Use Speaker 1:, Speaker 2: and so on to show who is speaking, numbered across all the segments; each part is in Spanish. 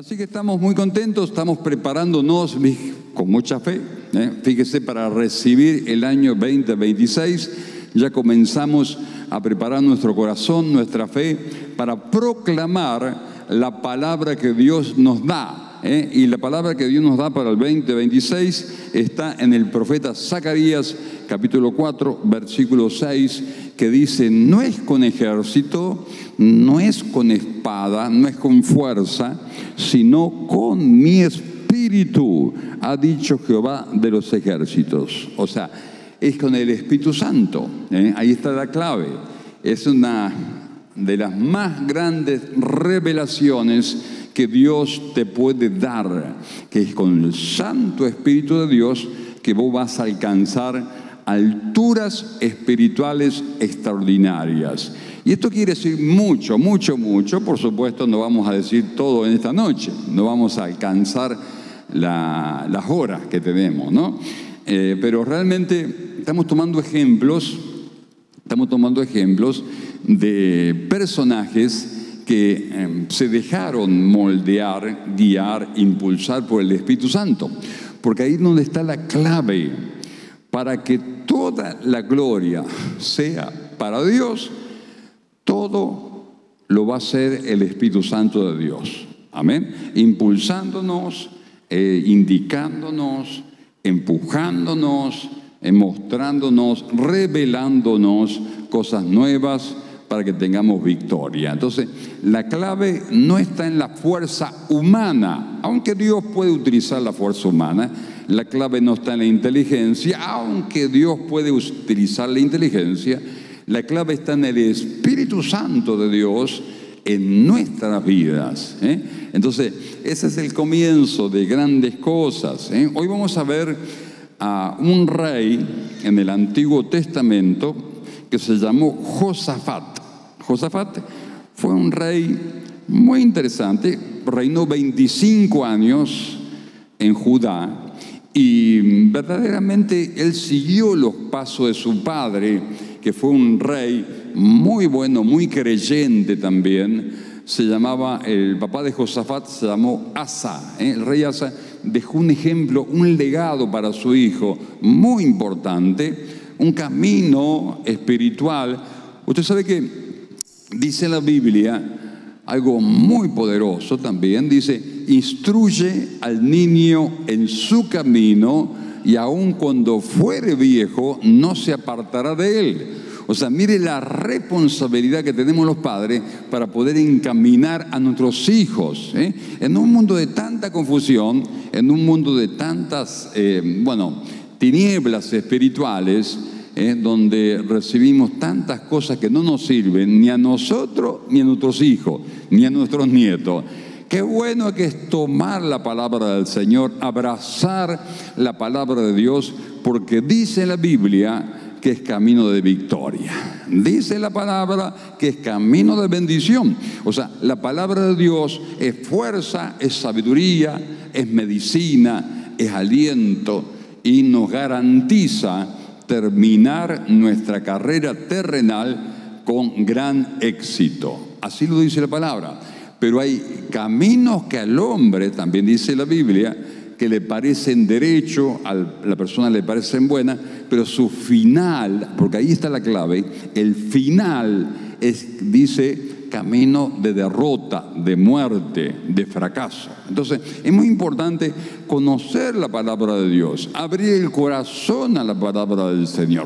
Speaker 1: Así que estamos muy contentos, estamos preparándonos con mucha fe, fíjese, para recibir el año 2026. Ya comenzamos a preparar nuestro corazón, nuestra fe, para proclamar la palabra que Dios nos da. Y la palabra que Dios nos da para el 2026 está en el profeta Zacarías, capítulo 4, versículo 6, que dice: no es con ejército, no es con espada, no es con fuerza, sino con mi espíritu, ha dicho Jehová de los ejércitos. O sea, es con el Espíritu Santo. Ahí está la clave. Es una de las más grandes revelaciones que Dios te puede dar, que es con el Santo Espíritu de Dios que vos vas a alcanzar alturas espirituales extraordinarias. Y esto quiere decir mucho, mucho, mucho. Por supuesto, no vamos a decir todo en esta noche, no vamos a alcanzar las horas que tenemos, ¿no? Pero realmente estamos tomando ejemplos de personajes que se dejaron moldear, guiar, impulsar por el Espíritu Santo. Porque ahí es donde está la clave para que toda la gloria sea para Dios. Todo lo va a hacer el Espíritu Santo de Dios. Amén. Impulsándonos, indicándonos, empujándonos, mostrándonos, revelándonos cosas nuevas para que tengamos victoria. Entonces, la clave no está en la fuerza humana, aunque Dios puede utilizar la fuerza humana. La clave no está en la inteligencia, aunque Dios puede utilizar la inteligencia. La clave está en el Espíritu Santo de Dios en nuestras vidas. Entonces, ese es el comienzo de grandes cosas. Hoy vamos a ver a un rey en el Antiguo Testamento que se llamó Josafat. Josafat fue un rey muy interesante, reinó 25 años en Judá y verdaderamente él siguió los pasos de su padre, que fue un rey muy bueno, muy creyente también. El papá de Josafat se llamó Asa. El rey Asa dejó un ejemplo, un legado para su hijo muy importante, un camino espiritual. Usted sabe que dice la Biblia algo muy poderoso también. Dice: instruye al niño en su camino y aun cuando fuere viejo no se apartará de él. O sea, mire la responsabilidad que tenemos los padres para poder encaminar a nuestros hijos. En un mundo de tanta confusión, en un mundo de tantas, tinieblas espirituales, donde recibimos tantas cosas que no nos sirven ni a nosotros, ni a nuestros hijos, ni a nuestros nietos. Qué bueno que es tomar la palabra del Señor, abrazar la palabra de Dios, porque dice la Biblia que es camino de victoria. Dice la palabra que es camino de bendición. O sea, la palabra de Dios es fuerza, es sabiduría, es medicina, es aliento y nos garantiza terminar nuestra carrera terrenal con gran éxito. Así lo dice la palabra. Pero hay caminos que al hombre, también dice la Biblia, que le parecen derecho, a la persona le parecen buenas, pero su final, porque ahí está la clave, el final dice camino de derrota, de muerte, de fracaso. Entonces, es muy importante conocer la palabra de Dios, abrir el corazón a la palabra del Señor.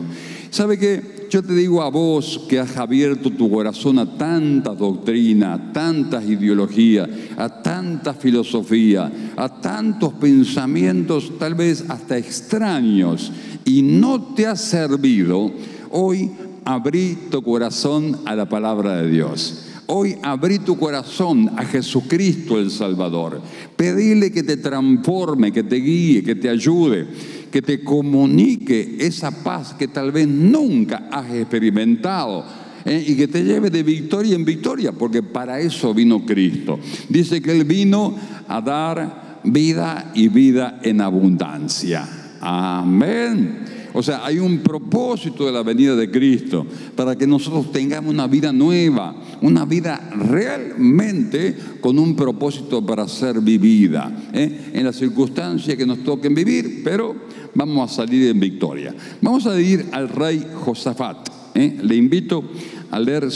Speaker 1: ¿Sabe qué? Yo te digo a vos que has abierto tu corazón a tanta doctrina, a tantas ideologías, a tanta filosofía, a tantos pensamientos tal vez hasta extraños, y no te ha servido. Hoy abrí tu corazón a la palabra de Dios. Hoy abrí tu corazón a Jesucristo el Salvador. Pedile que te transforme, que te guíe, que te ayude, que te comunique esa paz que tal vez nunca has experimentado, y que te lleve de victoria en victoria, porque para eso vino Cristo. Dice que Él vino a dar vida y vida en abundancia. Amén. O sea, hay un propósito de la venida de Cristo para que nosotros tengamos una vida nueva, una vida realmente con un propósito para ser vivida, en las circunstancias que nos toquen vivir, pero vamos a salir en victoria. Vamos a ir al rey Josafat. Le invito a leer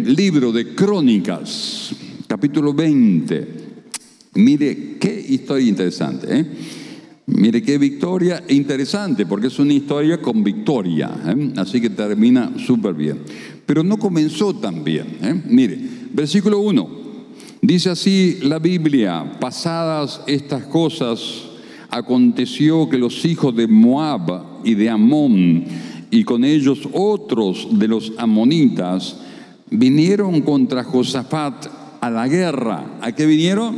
Speaker 1: libro de Crónicas, capítulo 20. Mire qué historia interesante, Mire qué victoria interesante, porque es una historia con victoria, así que termina súper bien. Pero no comenzó tan bien. Mire, versículo 1, dice así la Biblia: pasadas estas cosas, aconteció que los hijos de Moab y de Amón, y con ellos otros de los amonitas, vinieron contra Josafat a la guerra. ¿A qué vinieron?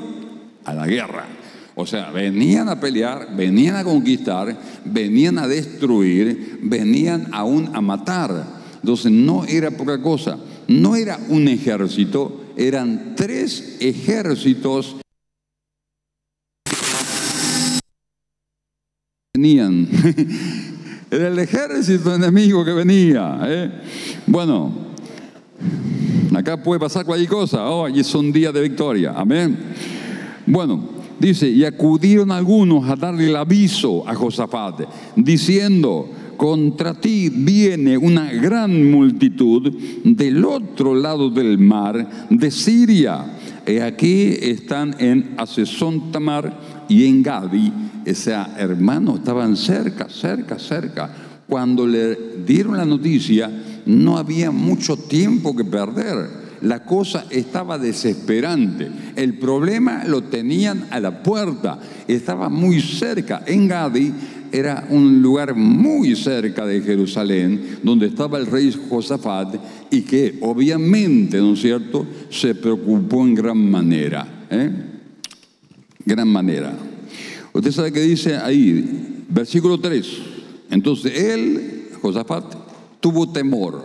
Speaker 1: A la guerra. O sea, venían a pelear, venían a conquistar, venían a destruir, venían aún a matar. Entonces no era poca cosa, no era un ejército, eran 3 ejércitos que venían. Era el ejército enemigo que venía. Bueno, acá puede pasar cualquier cosa. Hoy es un día de victoria. Amén. Bueno, dice: y acudieron algunos a darle el aviso a Josafat, diciendo: contra ti viene una gran multitud del otro lado del mar, de Siria. Aquí están en Hazezón Tamar y en Gadi. O sea, hermanos, estaban cerca. Cuando le dieron la noticia, no había mucho tiempo que perder. La cosa estaba desesperante. El problema lo tenían a la puerta. Estaba muy cerca. En Gadi era un lugar muy cerca de Jerusalén, donde estaba el rey Josafat, y que obviamente, ¿no es cierto?, se preocupó en gran manera. Gran manera. Usted sabe que dice ahí, versículo 3. Entonces él, Josafat, tuvo temor.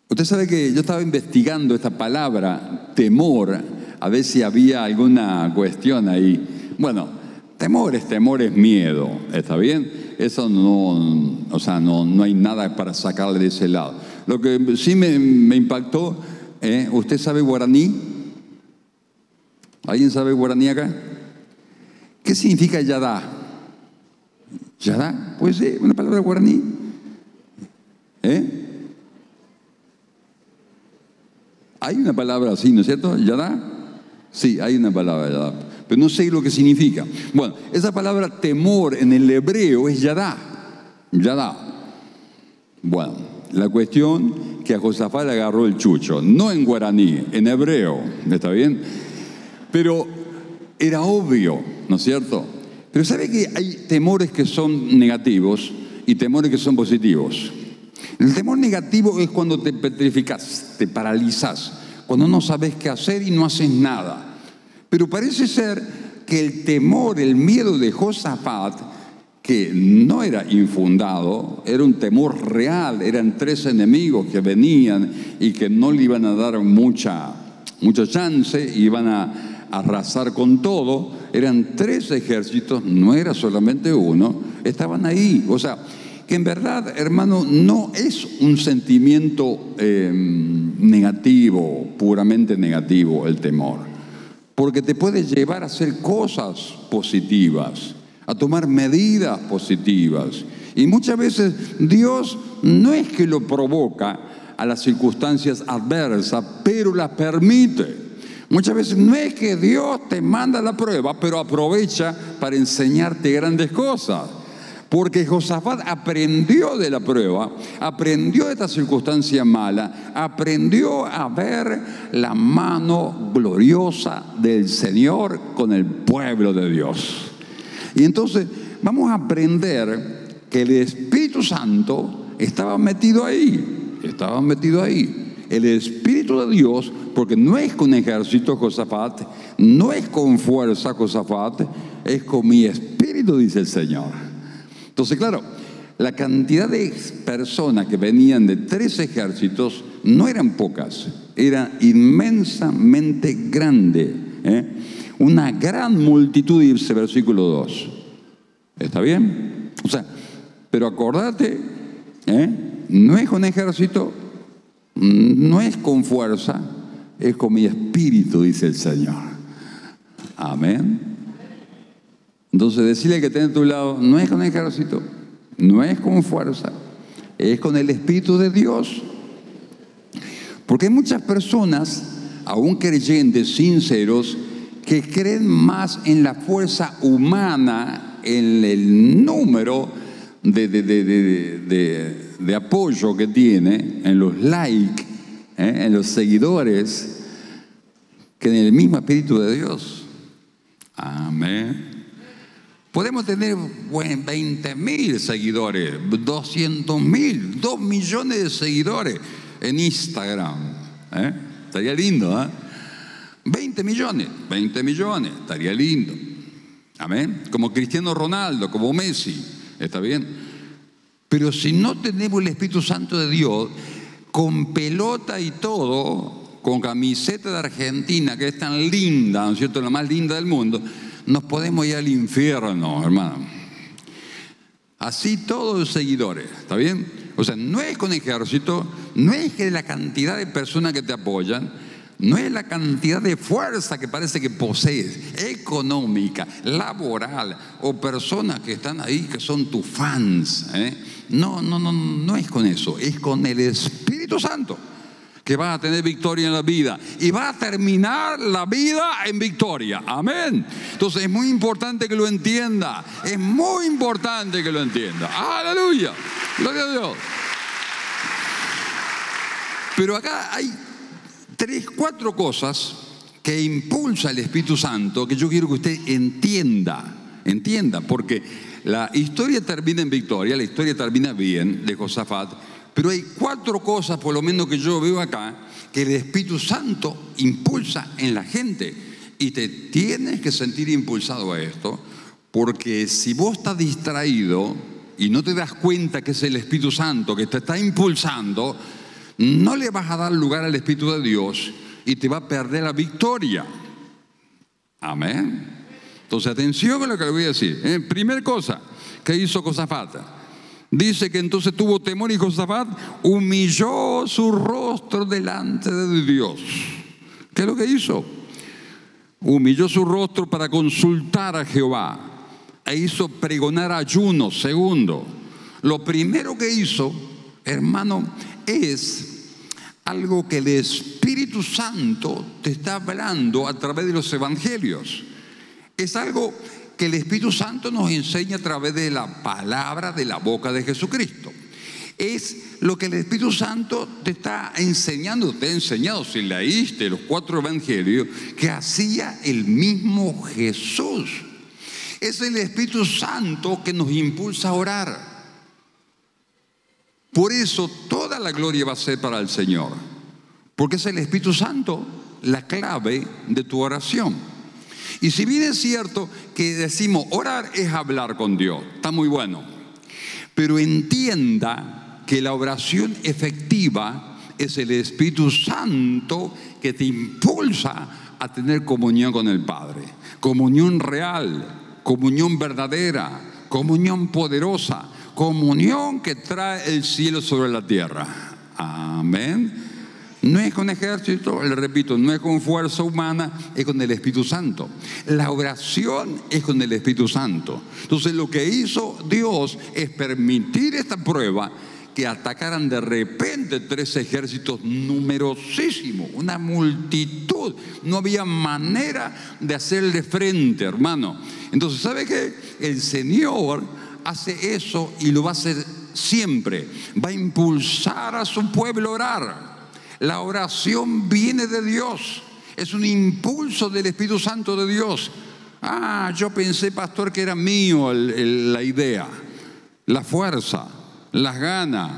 Speaker 1: Usted sabe que yo estaba investigando esta palabra, temor, a ver si había alguna cuestión ahí. Bueno, temor es miedo, ¿está bien? Eso no, o sea, no hay nada para sacarle de ese lado. Lo que sí me impactó, ¿usted sabe guaraní? ¿Alguien sabe guaraní acá? ¿Qué significa yadá? ¿Yadá? ¿Puede ser una palabra guaraní? Hay una palabra así, ¿no es cierto? ¿Yadá? Sí, hay una palabra yadá, pero no sé lo que significa. Bueno, esa palabra temor en el hebreo es yadá. Yadá. Bueno, la cuestión que a Josafat le agarró el chucho, no en guaraní, en hebreo, ¿está bien? Pero era obvio, ¿no es cierto? Pero ¿sabe que hay temores que son negativos y temores que son positivos? El temor negativo es cuando te petrificas, te paralizas, cuando no sabes qué hacer y no haces nada. Pero parece ser que el temor, el miedo de Josafat, que no era infundado, era un temor real. Eran 3 enemigos que venían y que no le iban a dar mucha chance, iban a arrasar con todo. Eran 3 ejércitos, no era solamente uno, estaban ahí. O sea, que en verdad, hermano, no es un sentimiento negativo, puramente negativo el temor, porque te puede llevar a hacer cosas positivas, a tomar medidas positivas. Y muchas veces Dios no es que lo provoca a las circunstancias adversas, pero las permite. Muchas veces no es que Dios te manda la prueba, pero aprovecha para enseñarte grandes cosas. Porque Josafat aprendió de la prueba, aprendió de esta circunstancia mala, aprendió a ver la mano gloriosa del Señor con el pueblo de Dios. Y entonces vamos a aprender que el Espíritu Santo estaba metido ahí, El Espíritu de Dios, porque no es con ejército Josafat, no es con fuerza Josafat, es con mi Espíritu, dice el Señor. Entonces, claro, la cantidad de personas que venían de 3 ejércitos no eran pocas, era inmensamente grande. Una gran multitud, dice versículo 2. ¿Está bien? O sea, pero acordate, no es con ejército, no es con fuerza, es con mi espíritu, dice el Señor. Amén. Entonces decirle que tiene a tu lado, no es con ejército, no es con fuerza, es con el Espíritu de Dios. Porque hay muchas personas, aún creyentes, sinceros, que creen más en la fuerza humana, en el número de apoyo que tiene, en los likes, en los seguidores, que en el mismo Espíritu de Dios. Amén. Podemos tener 20.000 seguidores, 200.000, 2 millones de seguidores en Instagram. Estaría lindo, ¿eh? 20 millones, estaría lindo. Amén. Como Cristiano Ronaldo, como Messi, está bien. Pero si no tenemos el Espíritu Santo de Dios, con pelota y todo, con camiseta de Argentina, que es tan linda, ¿no es cierto?, la más linda del mundo, nos podemos ir al infierno, hermano. Así todos los seguidores, ¿está bien? O sea, no es con ejército, no es que la cantidad de personas que te apoyan, no es la cantidad de fuerza que parece que posees, económica, laboral, o personas que están ahí que son tus fans. No es con eso, es con el Espíritu Santo que vas a tener victoria en la vida y vas a terminar la vida en victoria. Amén. Entonces es muy importante que lo entienda. Es muy importante que lo entienda. Aleluya. Gloria a Dios. Pero acá hay 3, 4 cosas que impulsa el Espíritu Santo que yo quiero que usted entienda, porque la historia termina en victoria, la historia termina bien de Josafat, pero hay 4 cosas por lo menos que yo veo acá que el Espíritu Santo impulsa en la gente, y te tienes que sentir impulsado a esto, porque si vos estás distraído y no te das cuenta que es el Espíritu Santo que te está impulsando, no le vas a dar lugar al Espíritu de Dios y te va a perder la victoria. Amén. Entonces atención con lo que le voy a decir. Primera cosa que hizo Josafat, dice que entonces tuvo temor y Josafat humilló su rostro delante de Dios. ¿Qué es lo que hizo? Humilló su rostro para consultar a Jehová e hizo pregonar ayuno. Segundo, lo primero que hizo, hermano, es algo que el Espíritu Santo te está hablando a través de los evangelios. Es algo que el Espíritu Santo nos enseña a través de la palabra de la boca de Jesucristo. Es lo que el Espíritu Santo te está enseñando, te ha enseñado, si leíste los 4 evangelios, que hacía el mismo Jesús. Es el Espíritu Santo que nos impulsa a orar. Por eso toda la gloria va a ser para el Señor, porque es el Espíritu Santo la clave de tu oración. Y si bien es cierto que decimos orar es hablar con Dios, está muy bueno, pero entienda que la oración efectiva es el Espíritu Santo que te impulsa a tener comunión con el Padre, comunión real, comunión verdadera, comunión poderosa, comunión que trae el cielo sobre la tierra. Amén. No es con ejército, le repito, no es con fuerza humana, es con el Espíritu Santo. La oración es con el Espíritu Santo. Entonces lo que hizo Dios es permitir esta prueba, que atacaran de repente 3 ejércitos numerosísimos, una multitud. No había manera de hacerle frente, hermano. Entonces, ¿sabe qué? El Señor hace eso y lo va a hacer siempre. Va a impulsar a su pueblo a orar. La oración viene de Dios. Es un impulso del Espíritu Santo de Dios. Yo pensé, pastor, que era mío la idea, la fuerza, las ganas.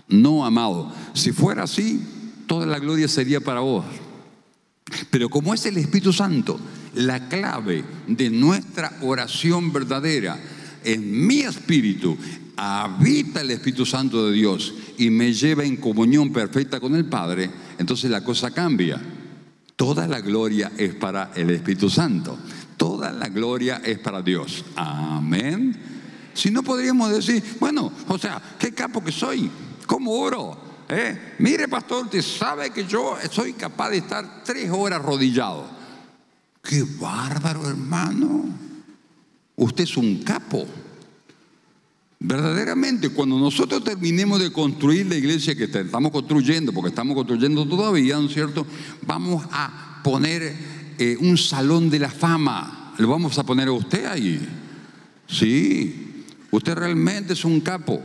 Speaker 1: No, amado. Si fuera así, toda la gloria sería para vos. Pero como es el Espíritu Santo la clave de nuestra oración verdadera, en mi espíritu habita el Espíritu Santo de Dios y me lleva en comunión perfecta con el Padre, entonces la cosa cambia. Toda la gloria es para el Espíritu Santo. Toda toda la gloria es para Dios. Amén. Si no, podríamos decir, bueno, o sea, qué capo que soy, cómo oro. Mire, pastor, usted sabe que yo soy capaz de estar 3 horas arrodillado. Qué bárbaro, hermano. Usted es un capo. Verdaderamente, cuando nosotros terminemos de construir la iglesia que estamos construyendo, porque estamos construyendo todavía, ¿no es cierto? Vamos a poner un salón de la fama. Lo vamos a poner a usted ahí. Sí, usted realmente es un capo.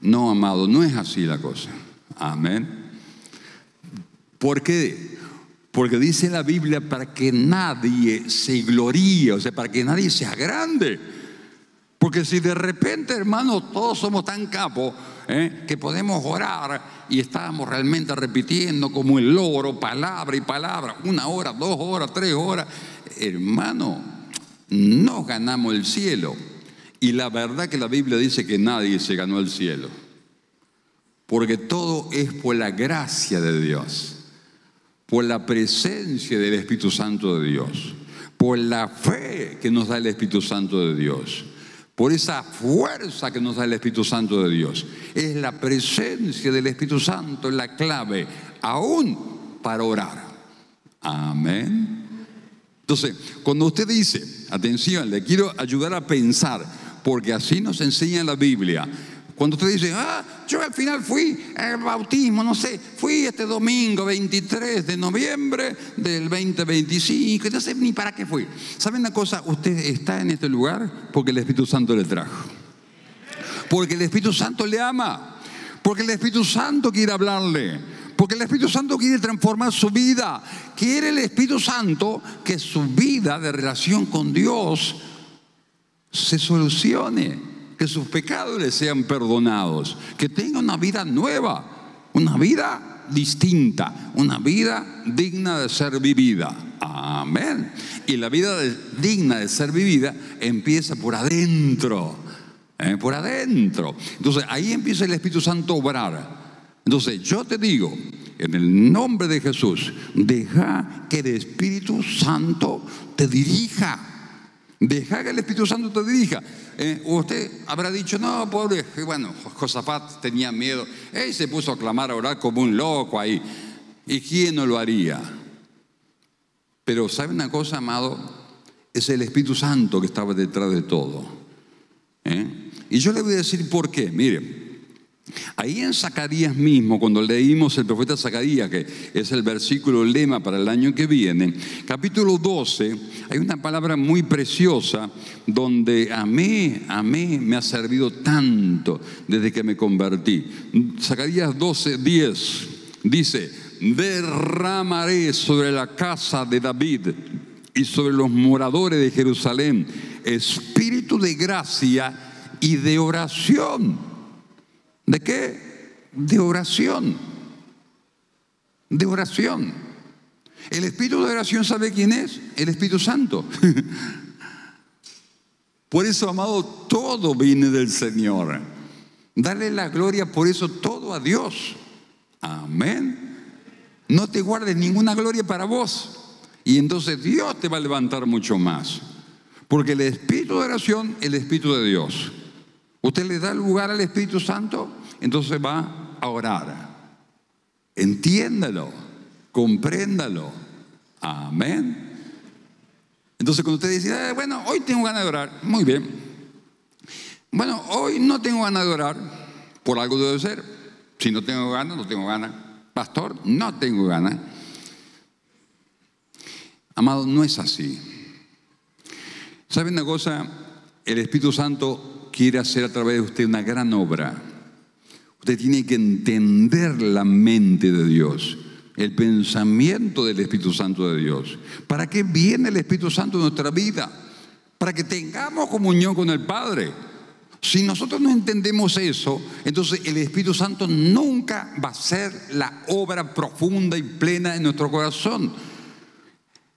Speaker 1: No, amado, no es así la cosa. Amén. ¿Por qué? Porque dice la Biblia para que nadie se gloríe, o sea, para que nadie sea grande. Porque si de repente, hermanos, todos somos tan capos que podemos orar y estamos realmente repitiendo como el loro, palabra y palabra, 1 hora, 2 horas, 3 horas, hermano, no ganamos el cielo. Y la verdad que la Biblia dice que nadie se ganó el cielo, porque todo es por la gracia de Dios, por la presencia del Espíritu Santo de Dios, por la fe que nos da el Espíritu Santo de Dios, por esa fuerza que nos da el Espíritu Santo de Dios. Es la presencia del Espíritu Santo la clave, aún para orar. Amén. Entonces, cuando usted dice, atención, le quiero ayudar a pensar, porque así nos enseña la Biblia. Cuando usted dice, yo al final fui al bautismo, no sé, fui este domingo 23 de noviembre del 2025, no sé ni para qué fui. ¿Saben una cosa? Usted está en este lugar porque el Espíritu Santo le trajo. Porque el Espíritu Santo le ama. Porque el Espíritu Santo quiere hablarle. Porque el Espíritu Santo quiere transformar su vida. Quiere el Espíritu Santo que su vida de relación con Dios se solucione. Que sus pecados le sean perdonados, que tenga una vida nueva, una vida distinta, una vida digna de ser vivida. Amén. Y la vida digna de ser vivida empieza por adentro, por adentro. Entonces ahí empieza el Espíritu Santo a obrar. Entonces yo te digo, en el nombre de Jesús, deja que el Espíritu Santo te dirija. Deja que el Espíritu Santo te dirija. Usted habrá dicho, no, pobre, bueno, Josafat tenía miedo. Él se puso a clamar, a orar como un loco ahí. ¿Y quién no lo haría? Pero ¿sabe una cosa, amado? Es el Espíritu Santo que estaba detrás de todo. Y yo le voy a decir por qué. Mire, ahí en Zacarías mismo, cuando leímos el profeta Zacarías, que es el versículo lema para el año que viene, capítulo 12, hay una palabra muy preciosa donde a mí me ha servido tanto desde que me convertí. Zacarías 12:10 dice, derramaré sobre la casa de David y sobre los moradores de Jerusalén espíritu de gracia y de oración. ¿De qué? De oración. De oración. El espíritu de oración, ¿sabe quién es? El Espíritu Santo. Por eso, amado, todo viene del Señor. Dale la gloria por eso todo a Dios. Amén. No te guardes ninguna gloria para vos. Y entonces Dios te va a levantar mucho más. Porque el espíritu de oración es el Espíritu de Dios. Usted le da lugar al Espíritu Santo, entonces va a orar. Entiéndalo, compréndalo. Amén. Entonces cuando usted dice, bueno, hoy tengo ganas de orar, muy bien. Bueno, hoy no tengo ganas de orar, por algo debe ser. Si no tengo ganas, no tengo ganas. Pastor, no tengo ganas. Amado, no es así. ¿Sabe una cosa? El Espíritu Santo quiere hacer a través de usted una gran obra. Usted tiene que entender la mente de Dios, el pensamiento del Espíritu Santo de Dios. ¿Para qué viene el Espíritu Santo en nuestra vida? Para que tengamos comunión con el Padre. Si nosotros no entendemos eso, entonces el Espíritu Santo nunca va a ser la obra profunda y plena en nuestro corazón.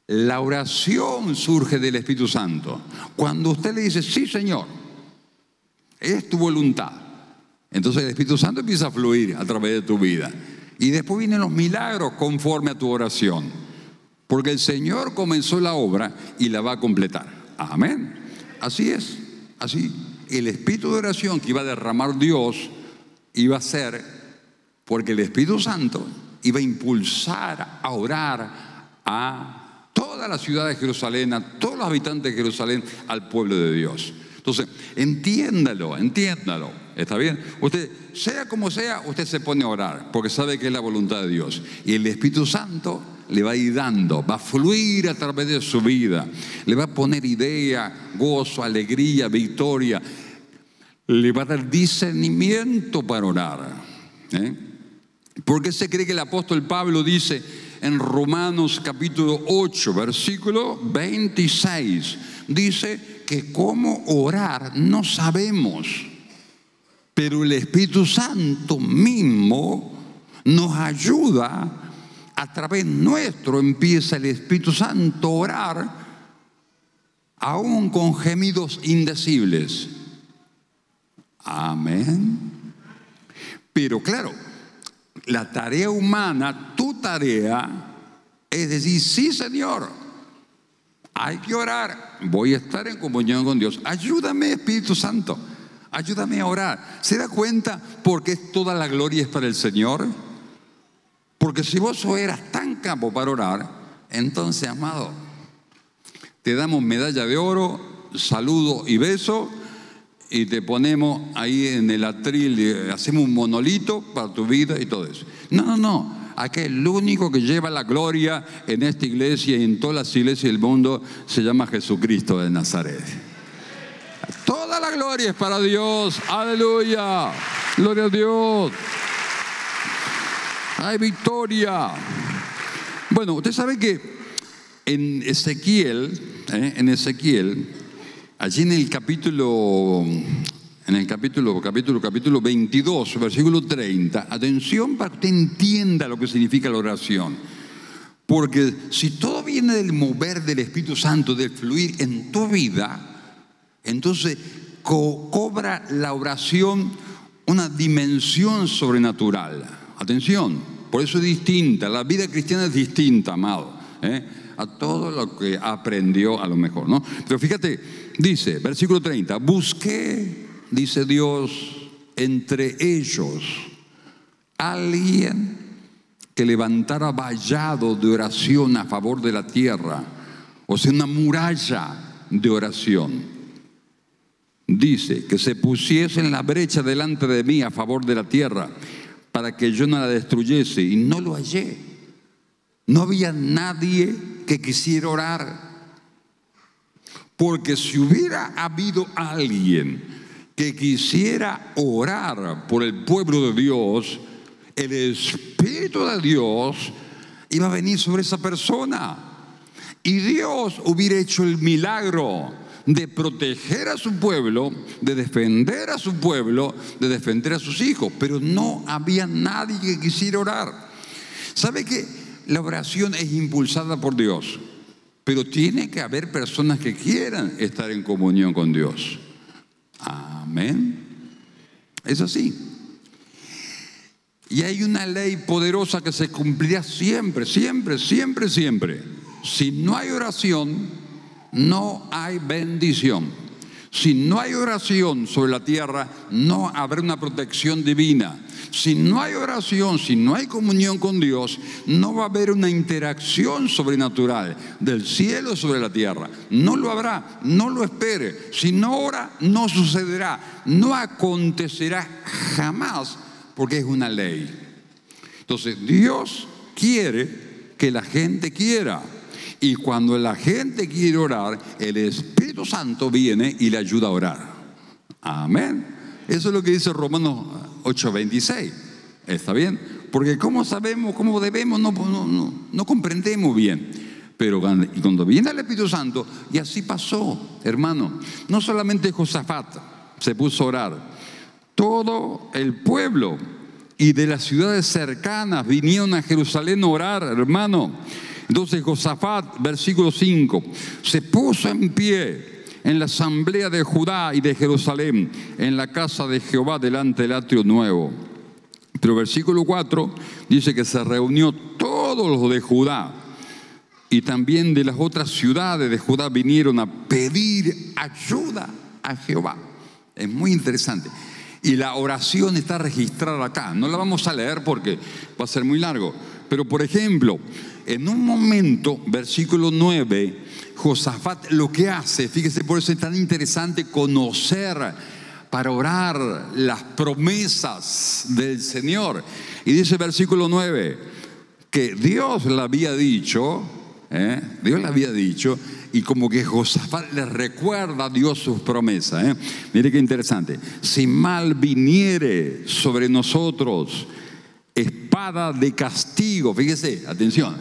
Speaker 1: La oración surge del Espíritu Santo. Cuando usted le dice, sí, Señor, es tu voluntad, entonces el Espíritu Santo empieza a fluir a través de tu vida. Y después vienen los milagros conforme a tu oración. porque el Señor comenzó la obra y la va a completar. Amén. Así es, así. El espíritu de oración que iba a derramar Dios iba a ser porque el Espíritu Santo iba a impulsar a orar a toda la ciudad de Jerusalén, a todos los habitantes de Jerusalén, al pueblo de Dios. Entonces, entiéndalo. ¿Está bien? Usted, sea como sea, usted se pone a orar porque sabe que es la voluntad de Dios. Y el Espíritu Santo le va a ir dando, va a fluir a través de su vida. Le va a poner idea, gozo, alegría, victoria. Le va a dar discernimiento para orar. ¿Por qué se cree que el apóstol Pablo dice en Romanos capítulo 8, versículo 26? Dice que cómo orar no sabemos, pero el Espíritu Santo mismo nos ayuda. A través nuestro empieza el Espíritu Santo a orar, aún con gemidos indecibles. Amén. Pero claro, la tarea humana, tu tarea, es decir, sí, Señor, hay que orar, voy a estar en comunión con Dios. Ayúdame, Espíritu Santo, ayúdame a orar. ¿Se da cuenta por qué toda la gloria es para el Señor? Porque si vos eras tan capo para orar, entonces, amado, te damos medalla de oro, saludo y beso, y te ponemos ahí en el atril, hacemos un monolito para tu vida y todo eso. No. Aquí el único que lleva la gloria en esta iglesia y en todas las iglesias del mundo se llama Jesucristo de Nazaret. Toda la gloria es para Dios. Aleluya. Gloria a Dios. Hay victoria. Bueno, usted sabe que en Ezequiel, allí en el capítulo 22, versículo 30, atención para que usted entienda lo que significa la oración. Porque si todo viene del mover del Espíritu Santo, del fluir en tu vida, entonces cobra la oración una dimensión sobrenatural. Atención, por eso es distinta, la vida cristiana es distinta, amado, a todo lo que aprendió a lo mejor, ¿no? Pero fíjate, dice, versículo 30, busqué, dice Dios, entre ellos alguien que levantara vallado de oración a favor de la tierra, o sea, una muralla de oración. Dice, que se pusiese en la brecha delante de mí a favor de la tierra, para que yo no la destruyese, y no lo hallé. No había nadie que quisiera orar. Porque si hubiera habido alguien que quisiera orar por el pueblo de Dios, el Espíritu de Dios iba a venir sobre esa persona. Y Dios hubiera hecho el milagro de proteger a su pueblo, de defender a su pueblo, de defender a sus hijos. Pero no había nadie que quisiera orar. ¿Sabe qué? La oración es impulsada por Dios, pero tiene que haber personas que quieran estar en comunión con Dios. Amén. Es así. Y hay una ley poderosa que se cumplirá siempre. Si no hay oración, no hay bendición. Si no hay oración sobre la tierra, no habrá una protección divina. Si no hay oración, si no hay comunión con Dios, no va a haber una interacción sobrenatural del cielo sobre la tierra. No lo habrá, no lo espere. Si no ora, no sucederá, no acontecerá jamás, porque es una ley. Entonces, Dios quiere que la gente quiera. Y cuando la gente quiere orar, el Espíritu Santo viene y le ayuda a orar. Amén. Eso es lo que dice Romanos 8:26. ¿Está bien? Porque ¿cómo sabemos, cómo debemos? No comprendemos bien. Pero cuando viene el Espíritu Santo, y así pasó, hermano. No solamente Josafat se puso a orar. Todo el pueblo y de las ciudades cercanas vinieron a Jerusalén a orar, hermano. Entonces Josafat, versículo 5, se puso en pie en la asamblea de Judá y de Jerusalén, en la casa de Jehová delante del atrio nuevo. Pero versículo 4 dice que se reunió todos los de Judá y también de las otras ciudades de Judá vinieron a pedir ayuda a Jehová. Es muy interesante. Y la oración está registrada acá. No la vamos a leer porque va a ser muy largo. Pero, por ejemplo, en un momento, versículo 9, Josafat lo que hace, fíjese, por eso es tan interesante conocer para orar las promesas del Señor. Y dice versículo 9, que Dios le había dicho, y como que Josafat le recuerda a Dios sus promesas. Mire qué interesante. Si mal viniere sobre nosotros espada de castigo, fíjese, atención,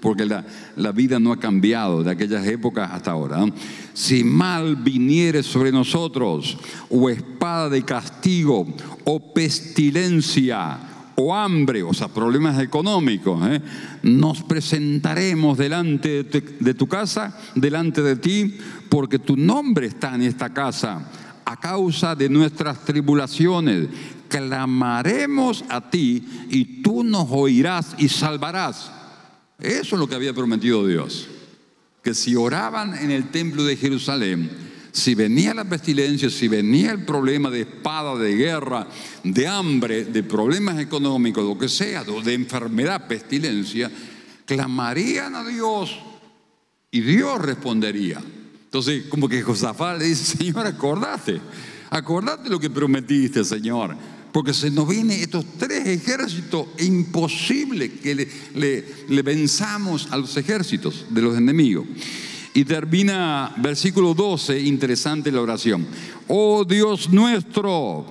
Speaker 1: porque la vida no ha cambiado de aquellas épocas hasta ahora. Si mal viniere sobre nosotros, o espada de castigo, o pestilencia, o hambre, o sea, problemas económicos, nos presentaremos delante de tu casa, delante de ti, porque tu nombre está en esta casa. A causa de nuestras tribulaciones, clamaremos a ti y tú nos oirás y salvarás. Eso es lo que había prometido Dios, que si oraban en el templo de Jerusalén, si venía la pestilencia, si venía el problema de espada, de guerra, de hambre, de problemas económicos, lo que sea, de enfermedad, pestilencia, clamarían a Dios y Dios respondería. Entonces, como que Josafat le dice: Señor, acordate lo que prometiste, Señor, porque se nos vienen estos tres ejércitos, es imposible que le venzamos a los ejércitos de los enemigos. Y termina versículo 12, interesante la oración. Oh Dios nuestro,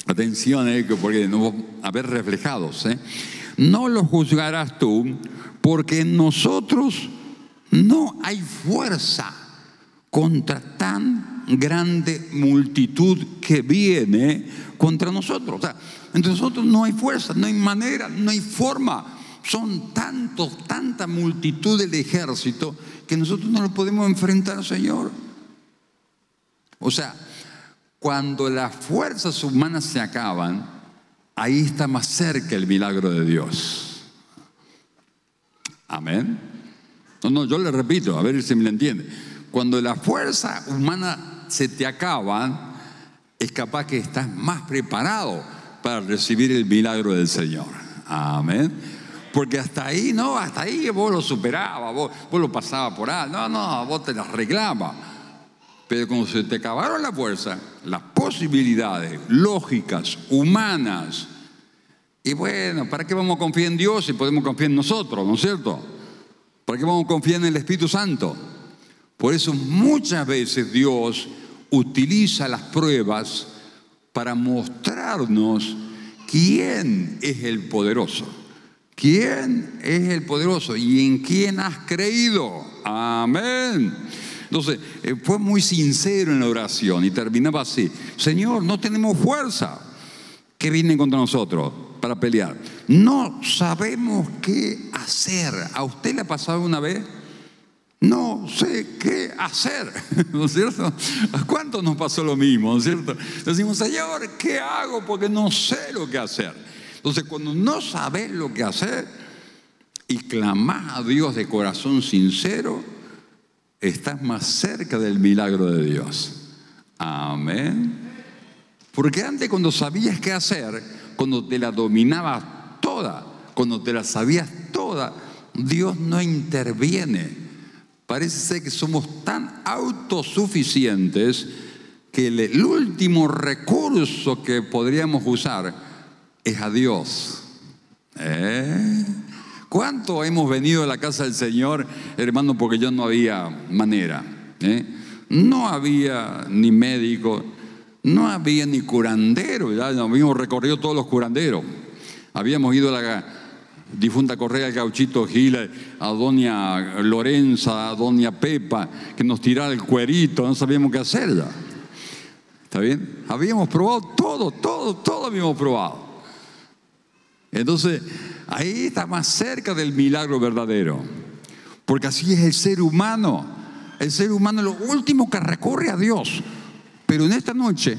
Speaker 1: atención, porque nos vamos a ver reflejados, no lo juzgarás tú, porque en nosotros no hay fuerza contra tan grande multitud que viene contra nosotros. O sea, entre nosotros no hay fuerza, no hay manera, no hay forma. Son tanta multitud del ejército que nosotros no lo podemos enfrentar, Señor. O sea, cuando las fuerzas humanas se acaban, ahí está más cerca el milagro de Dios. Amén. No, yo le repito, a ver si me lo entiende. Cuando la fuerza humana se te acaba, es capaz que estás más preparado para recibir el milagro del Señor. Amén. Porque hasta ahí vos lo superabas, vos lo pasabas por ahí. No, vos te las arreglabas. Pero cuando se te acabaron la fuerza, las posibilidades lógicas, humanas, y bueno, ¿para qué vamos a confiar en Dios si podemos confiar en nosotros, ¿no es cierto? ¿Para qué vamos a confiar en el Espíritu Santo? Por eso muchas veces Dios utiliza las pruebas para mostrarnos quién es el poderoso. ¿Quién es el poderoso y en quién has creído? Amén. Entonces, fue muy sincero en la oración y terminaba así: Señor, no tenemos fuerza que viene contra nosotros para pelear. No sabemos qué hacer. ¿A usted le ha pasado una vez? No sé qué hacer, ¿no es cierto? ¿A cuántos nos pasó lo mismo, no es cierto? Decimos: Señor, ¿qué hago? Porque no sé lo que hacer. Entonces, cuando no sabes lo que hacer y clamás a Dios de corazón sincero, estás más cerca del milagro de Dios. Amén. Porque antes, cuando sabías qué hacer, cuando te la dominabas toda, cuando te la sabías toda, Dios no interviene. Parece ser que somos tan autosuficientes que el último recurso que podríamos usar es a Dios. ¿Cuánto hemos venido a la casa del Señor, hermano, porque ya no había manera? No había ni médico, no había ni curandero. Ya habíamos recorrido todos los curanderos. Habíamos ido a la difunta Correa, al Gauchito Gil, a doña Lorenza, a doña Pepa, que nos tirara el cuerito, no sabíamos qué hacer ya. ¿Está bien? Habíamos probado todo habíamos probado. Entonces, ahí está más cerca del milagro verdadero. Porque así es el ser humano. El ser humano es lo último que recurre a Dios. Pero en esta noche,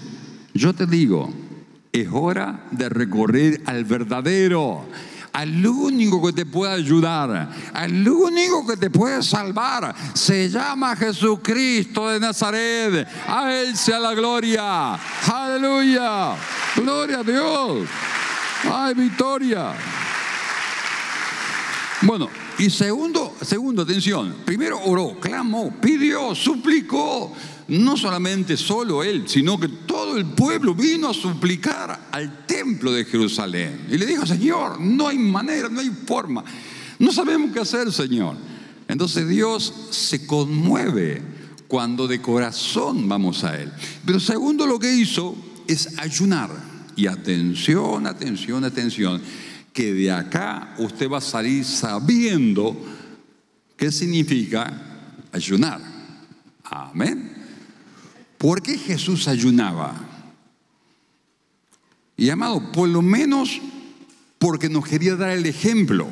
Speaker 1: yo te digo, es hora de recurrir al verdadero, al único que te puede ayudar, al único que te puede salvar. Se llama Jesucristo de Nazaret. A Él sea la gloria. Aleluya. Gloria a Dios. ¡Ay, victoria! Bueno, y segundo, atención. Primero oró, clamó, pidió, suplicó. No solamente solo él, sino que todo el pueblo vino a suplicar al templo de Jerusalén. Y le dijo: Señor, no hay manera, no hay forma. No sabemos qué hacer, Señor. Entonces Dios se conmueve cuando de corazón vamos a Él. Pero segundo, lo que hizo es ayunar. Y atención, atención, atención, que de acá usted va a salir sabiendo qué significa ayunar. Amén. ¿Por qué Jesús ayunaba? Y amado, por lo menos porque nos quería dar el ejemplo.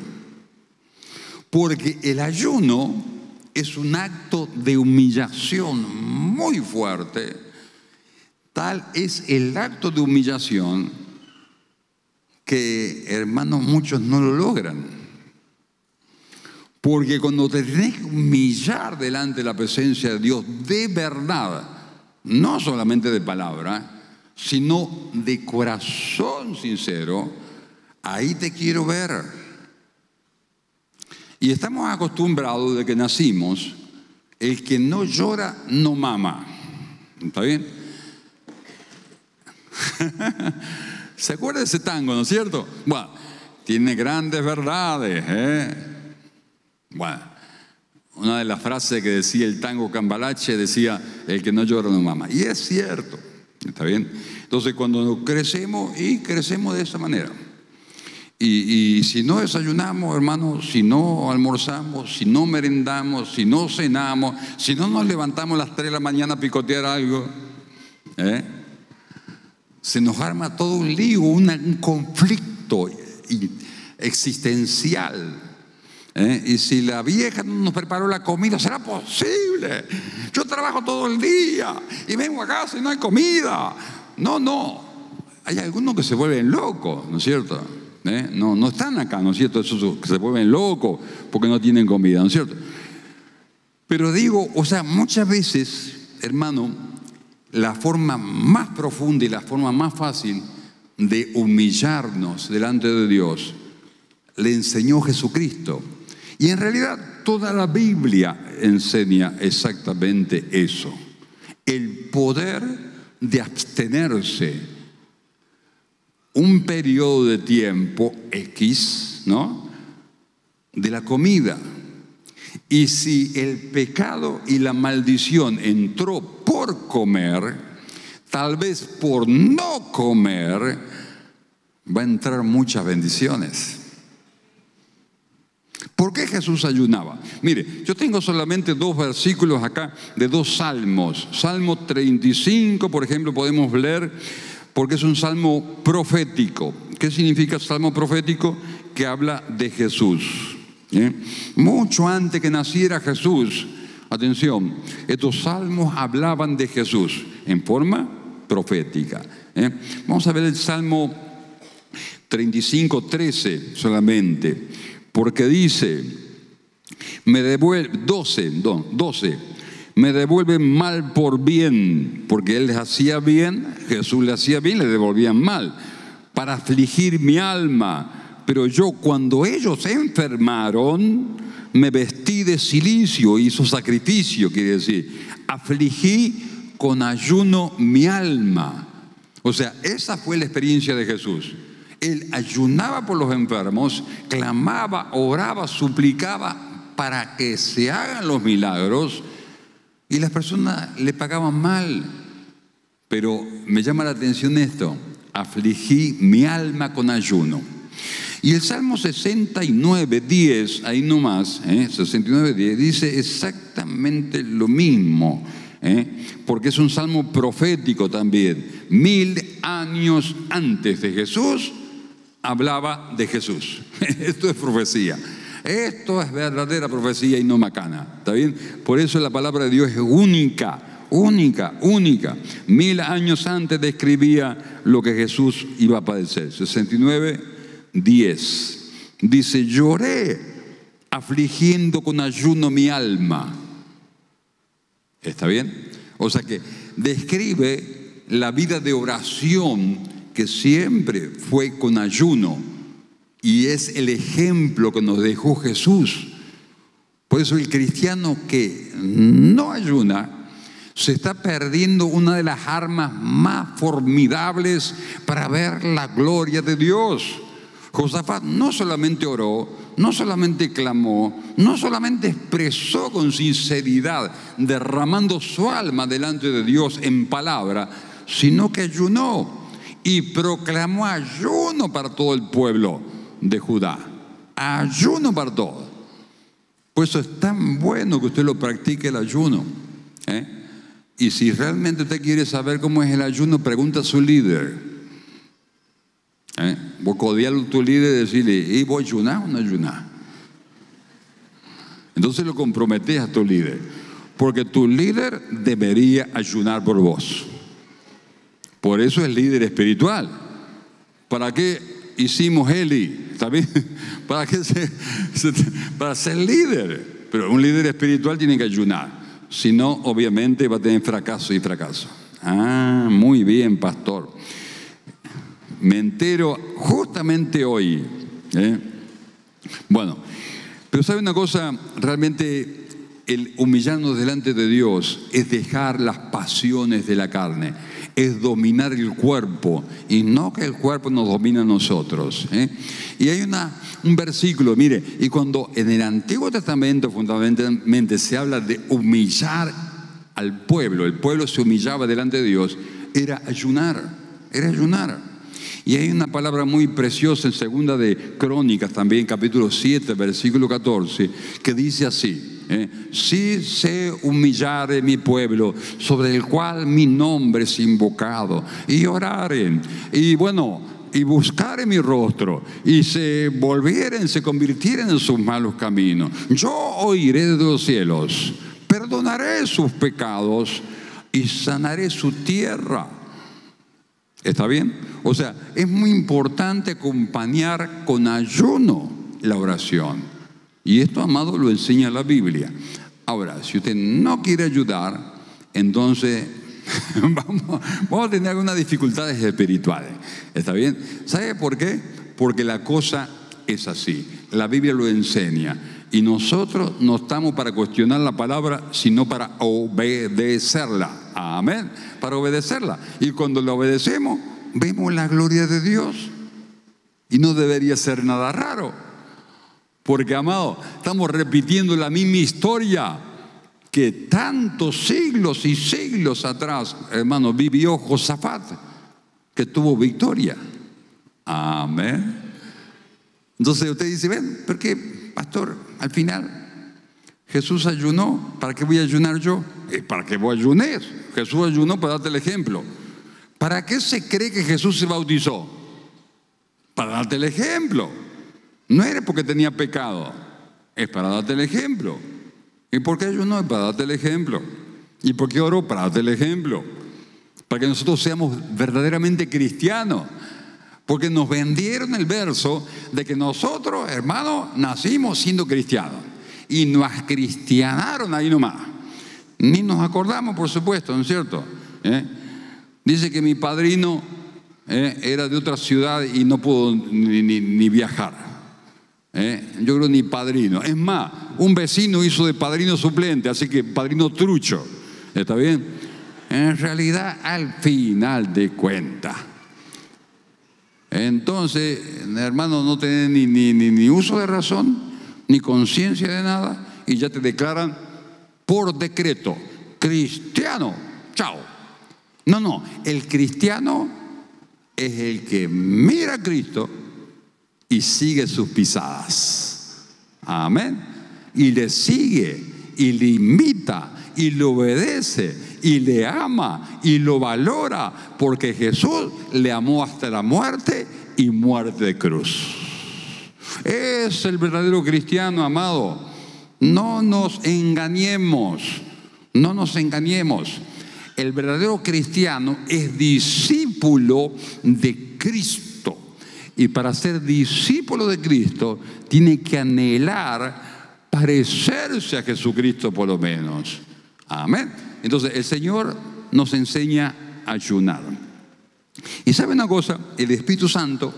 Speaker 1: Porque el ayuno es un acto de humillación muy fuerte. Tal es el acto de humillación que, hermanos, muchos no lo logran. Porque cuando te tenés que humillar delante de la presencia de Dios de verdad, no solamente de palabra, sino de corazón sincero, ahí te quiero ver. Y estamos acostumbrados de que nacimos, el que no llora no mama. ¿Está bien? ¿Se acuerda de ese tango, no es cierto? Bueno, tiene grandes verdades, Bueno, una de las frases que decía el tango Cambalache decía: el que no llora no mama. Y es cierto, ¿está bien? Entonces cuando crecemos de esa manera. Y si no desayunamos, hermanos, si no almorzamos, si no merendamos, si no cenamos, si no nos levantamos a las 3 de la mañana a picotear algo, se nos arma todo un lío, un conflicto existencial. Y si la vieja no nos preparó la comida, ¿será posible? Yo trabajo todo el día y vengo a casa y no hay comida. No. Hay algunos que se vuelven locos, ¿no es cierto? No están acá, ¿no es cierto? Esos que se vuelven locos porque no tienen comida, ¿no es cierto? Pero digo, muchas veces, hermano, la forma más profunda y la forma más fácil de humillarnos delante de Dios le enseñó Jesucristo. Y en realidad toda la Biblia enseña exactamente eso. El poder de abstenerse un periodo de tiempo X, ¿no?, de la comida. Y si el pecado y la maldición entró por comer, tal vez por no comer va a entrar muchas bendiciones. ¿Por qué Jesús ayunaba? Mire, yo tengo solamente 2 versículos acá de 2 salmos. Salmo 35, por ejemplo, podemos leer, porque es un salmo profético. ¿Qué significa salmo profético? Que habla de Jesús. Mucho antes que naciera Jesús, atención, estos salmos hablaban de Jesús en forma profética. Vamos a ver el Salmo 35:13 solamente, porque dice: 12, me devuelven mal por bien, porque Él les hacía bien, Jesús le hacía bien, le devolvían mal, para afligir mi alma. Pero yo, cuando ellos se enfermaron, me vestí de cilicio, hizo sacrificio, quiere decir, afligí con ayuno mi alma. O sea, esa fue la experiencia de Jesús. Él ayunaba por los enfermos, clamaba, oraba, suplicaba para que se hagan los milagros, y las personas le pagaban mal. Pero me llama la atención esto: afligí mi alma con ayuno. Y el Salmo 69:10, ahí nomás, 69:10, dice exactamente lo mismo, porque es un salmo profético también. 1000 años antes de Jesús, hablaba de Jesús. Esto es profecía. Esto es verdadera profecía y no macana. ¿Está bien? Por eso la palabra de Dios es única. 1000 años antes describía lo que Jesús iba a padecer. 69:10. Dice, lloré afligiendo con ayuno mi alma. ¿Está bien? O sea que describe la vida de oración que siempre fue con ayuno. Y es el ejemplo que nos dejó Jesús. Por eso el cristiano que no ayuna se está perdiendo una de las armas más formidables para ver la gloria de Dios. Josafat no solamente oró, no solamente clamó, no solamente expresó con sinceridad, derramando su alma delante de Dios en palabra, sino que ayunó y proclamó ayuno para todo el pueblo de Judá. Ayuno para todo. Por eso es tan bueno que usted lo practique el ayuno. Y si realmente usted quiere saber cómo es el ayuno, pregunta a su líder. Vos codiarlo a tu líder y decirle, ¿y vos ayunás o no ayunás? Entonces lo comprometés a tu líder, porque tu líder debería ayunar por vos. Por eso es líder espiritual. ¿Para qué hicimos Eli? ¿Está bien? ¿Para qué para ser líder? Pero un líder espiritual tiene que ayunar. Si no, obviamente va a tener fracaso y fracaso. Ah, muy bien, pastor. Me entero justamente hoy. Bueno, pero ¿sabe una cosa? Realmente el humillarnos delante de Dios es dejar las pasiones de la carne, es dominar el cuerpo y no que el cuerpo nos domine a nosotros. Y hay un versículo, mire, y cuando en el Antiguo Testamento fundamentalmente se habla de humillar al pueblo, el pueblo se humillaba delante de Dios, era ayunar. Y hay una palabra muy preciosa en Segunda de Crónicas, también capítulo 7, versículo 14, que dice así: si se humillare mi pueblo, sobre el cual mi nombre es invocado, y oraren, y buscaren mi rostro, y se volvieren, se convirtieren en sus malos caminos, yo oiré de los cielos, perdonaré sus pecados y sanaré su tierra. ¿Está bien? O sea, es muy importante acompañar con ayuno la oración. Y esto, amado, lo enseña la Biblia. Ahora, si usted no quiere ayudar, entonces vamos a tener algunas dificultades espirituales. ¿Está bien? ¿Sabe por qué? Porque la cosa es así. La Biblia lo enseña. Y nosotros no estamos para cuestionar la palabra, sino para obedecerla. Amén. Para obedecerla. Y cuando la obedecemos, vemos la gloria de Dios. Y no debería ser nada raro. Porque, amado, estamos repitiendo la misma historia que tantos siglos y siglos atrás, hermano, vivió Josafat, que tuvo victoria. Amén. Entonces usted dice, ven, ¿por qué, pastor? Al final, Jesús ayunó. ¿Para qué voy a ayunar yo? ¿Para qué vos ayunes? Jesús ayunó para darte el ejemplo. ¿Para qué se cree que Jesús se bautizó? Para darte el ejemplo. No era porque tenía pecado, es para darte el ejemplo. ¿Y por qué ayunó? Es para darte el ejemplo. ¿Y por qué oró? Para darte el ejemplo. Para que nosotros seamos verdaderamente cristianos. Porque nos vendieron el verso de que nosotros, hermanos, nacimos siendo cristianos. Y nos cristianaron ahí nomás. Ni nos acordamos, por supuesto, ¿no es cierto? Dice que mi padrino era de otra ciudad y no pudo ni viajar. Yo creo ni padrino. Es más, un vecino hizo de padrino suplente, así que padrino trucho. ¿Está bien? En realidad, al final de cuentas. Entonces, hermano, no tenés ni uso de razón, ni conciencia de nada, y ya te declaran por decreto, cristiano, chao. No, el cristiano es el que mira a Cristo y sigue sus pisadas. Amén. Y le sigue, y le imita, y le obedece, y le ama, y lo valora, porque Jesús le amó hasta la muerte y muerte de cruz. Es el verdadero cristiano, amado. No nos engañemos. El verdadero cristiano es discípulo de Cristo. Y para ser discípulo de Cristo, tiene que anhelar parecerse a Jesucristo por lo menos. Amén. Entonces, el Señor nos enseña a ayunar. Y ¿sabe una cosa? El Espíritu Santo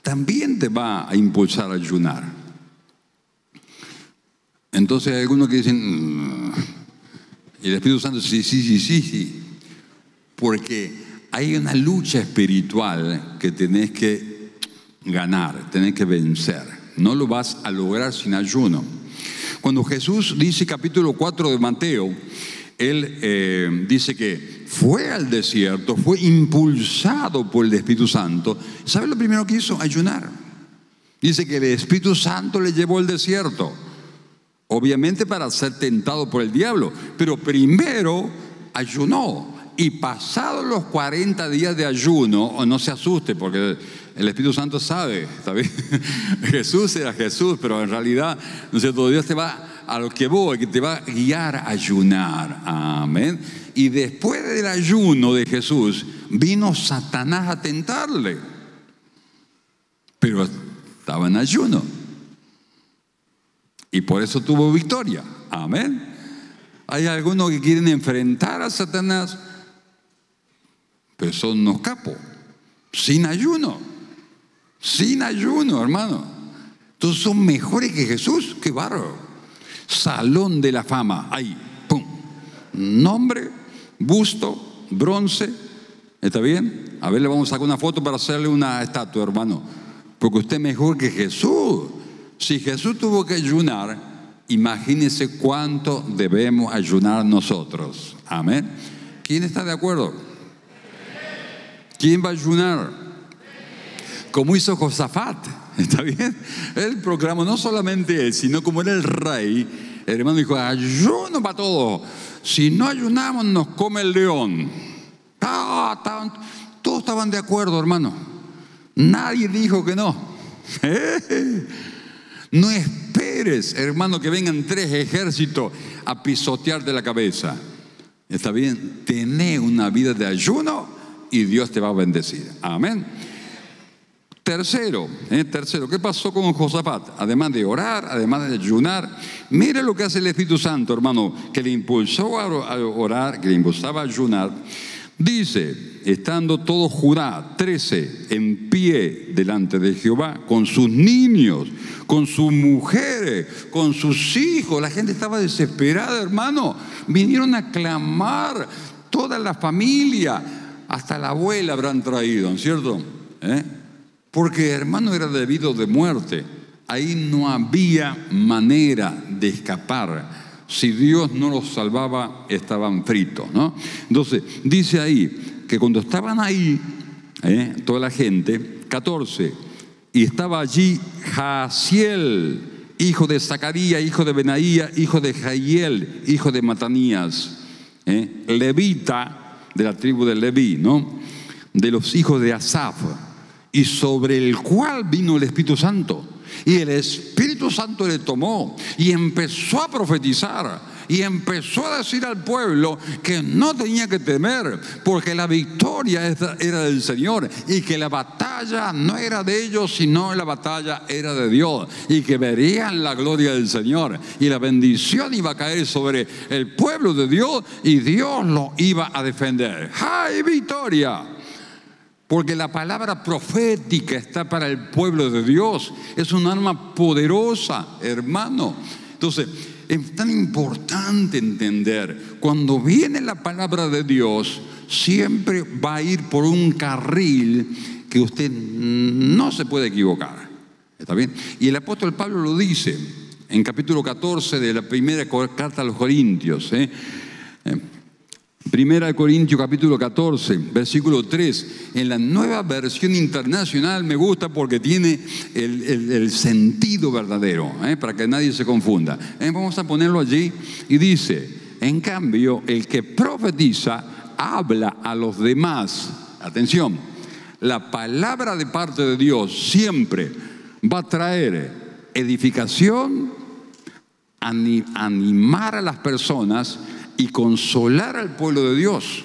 Speaker 1: también te va a impulsar a ayunar. Entonces hay algunos que dicen, y el Espíritu Santo, sí. Porque hay una lucha espiritual que tenés que ganar, tenés que vencer. No lo vas a lograr sin ayuno. Cuando Jesús dice, capítulo 4 de Mateo, Él dice que fue al desierto, fue impulsado por el Espíritu Santo. ¿Sabe lo primero que hizo? Ayunar. Dice que el Espíritu Santo le llevó al desierto. Obviamente para ser tentado por el diablo. Pero primero ayunó. Y pasados los 40 días de ayuno, o no se asuste porque el Espíritu Santo sabe, ¿está bien? Jesús era Jesús, pero en realidad, ¿no es cierto? Dios te va a lo que voy, que te va a guiar a ayunar. Amén. Y después del ayuno de Jesús, vino Satanás a tentarle. Pero estaba en ayuno. Y por eso tuvo victoria. Amén. Hay algunos que quieren enfrentar a Satanás, pero son unos capos. Sin ayuno. Sin ayuno, hermano. Entonces son mejores que Jesús. ¡Qué bárbaro! Salón de la fama. Ahí, pum. Nombre, busto, bronce. ¿Está bien? A ver, le vamos a sacar una foto para hacerle una estatua, hermano. Porque usted es mejor que Jesús. Si Jesús tuvo que ayunar, imagínense cuánto debemos ayunar nosotros. Amén. ¿Quién está de acuerdo? ¿Quién va a ayunar? Como hizo Josafat. ¿Está bien? Él proclamó, no solamente él, sino como era el rey, el hermano dijo, ayuno para todos. Si no ayunamos, nos come el león. Todos estaban de acuerdo, hermano. Nadie dijo que no. No esperes, hermano, que vengan 3 ejércitos a pisotearte la cabeza. ¿Está bien? Tené una vida de ayuno y Dios te va a bendecir. Amén. Tercero, ¿qué pasó con Josafat? Además de orar, además de ayunar, mire lo que hace el Espíritu Santo, hermano, que le impulsó a orar, que le impulsaba a ayunar. Dice, estando todo Judá, 13, en pie delante de Jehová, con sus niños, con sus mujeres, con sus hijos. La gente estaba desesperada, hermano. Vinieron a clamar, toda la familia, hasta la abuela habrán traído, ¿no es cierto? Porque, hermano, era debido de muerte. Ahí no había manera de escapar. Si Dios no los salvaba, estaban fritos, ¿no? Entonces, dice ahí que cuando estaban ahí, toda la gente, 14, y estaba allí Jaasiel, hijo de Zacarías, hijo de Benaía, hijo de Jahiel, hijo de Matanías, levita, de la tribu de Leví, ¿no? De los hijos de Asaf, y sobre el cual vino el Espíritu Santo. Y el Espíritu Santo le tomó y empezó a profetizar y empezó a decir al pueblo que no tenía que temer porque la victoria era del Señor y que la batalla no era de ellos sino la batalla era de Dios y que verían la gloria del Señor y la bendición iba a caer sobre el pueblo de Dios y Dios lo iba a defender. ¡Hay victoria! Porque la palabra profética está para el pueblo de Dios. Es un arma poderosa, hermano. Entonces, es tan importante entender, cuando viene la palabra de Dios, siempre va a ir por un carril que usted no se puede equivocar. ¿Está bien? Y el apóstol Pablo lo dice en capítulo 14 de la primera carta a los Corintios. Primera de Corintios capítulo 14, versículo 3, en la Nueva Versión Internacional me gusta porque tiene el sentido verdadero, para que nadie se confunda. Vamos a ponerlo allí y dice, en cambio, el que profetiza habla a los demás. Atención, la palabra de parte de Dios siempre va a traer edificación, animar a las personas y consolar al pueblo de Dios.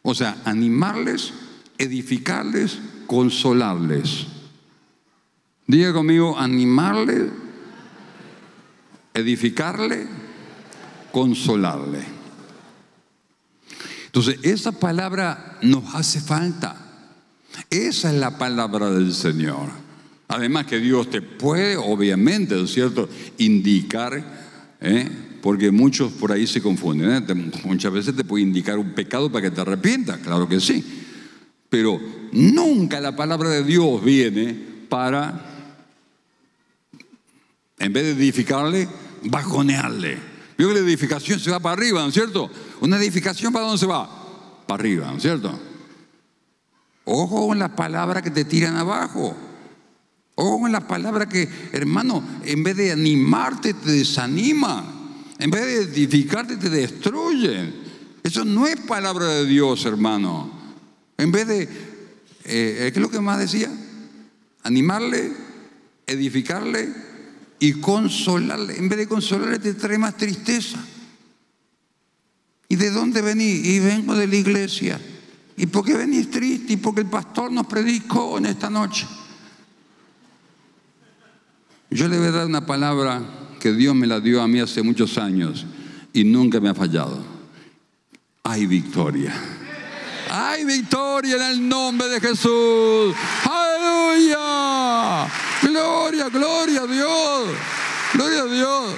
Speaker 1: O sea, animarles, edificarles, consolarles. Diga conmigo, animarle, edificarle, consolarle. Entonces, esa palabra nos hace falta. Esa es la palabra del Señor. Además que Dios te puede, obviamente, ¿no es cierto?, indicar, porque muchos por ahí se confunden. Muchas veces te puede indicar un pecado para que te arrepientas, claro que sí. Pero nunca la palabra de Dios viene para, en vez de edificarle, bajonearle. Vio que la edificación se va para arriba, ¿no es cierto? Una edificación, ¿para dónde se va? Para arriba, ¿no es cierto? Ojo con las palabras que te tiran abajo. Ojo con las palabras que, hermano, en vez de animarte, te desaniman. En vez de edificarte, te destruyen. Eso no es palabra de Dios, hermano. En vez de, ¿qué es lo que más decía? Animarle, edificarle y consolarle. En vez de consolarle, te trae más tristeza. ¿Y de dónde venís? Y vengo de la iglesia. ¿Y por qué venís triste? Y porque el pastor nos predicó en esta noche. Yo le voy a dar una palabra que Dios me la dio a mí hace muchos años y nunca me ha fallado. Hay victoria. Hay victoria en el nombre de Jesús. ¡Aleluya! Gloria, gloria a Dios. Gloria a Dios.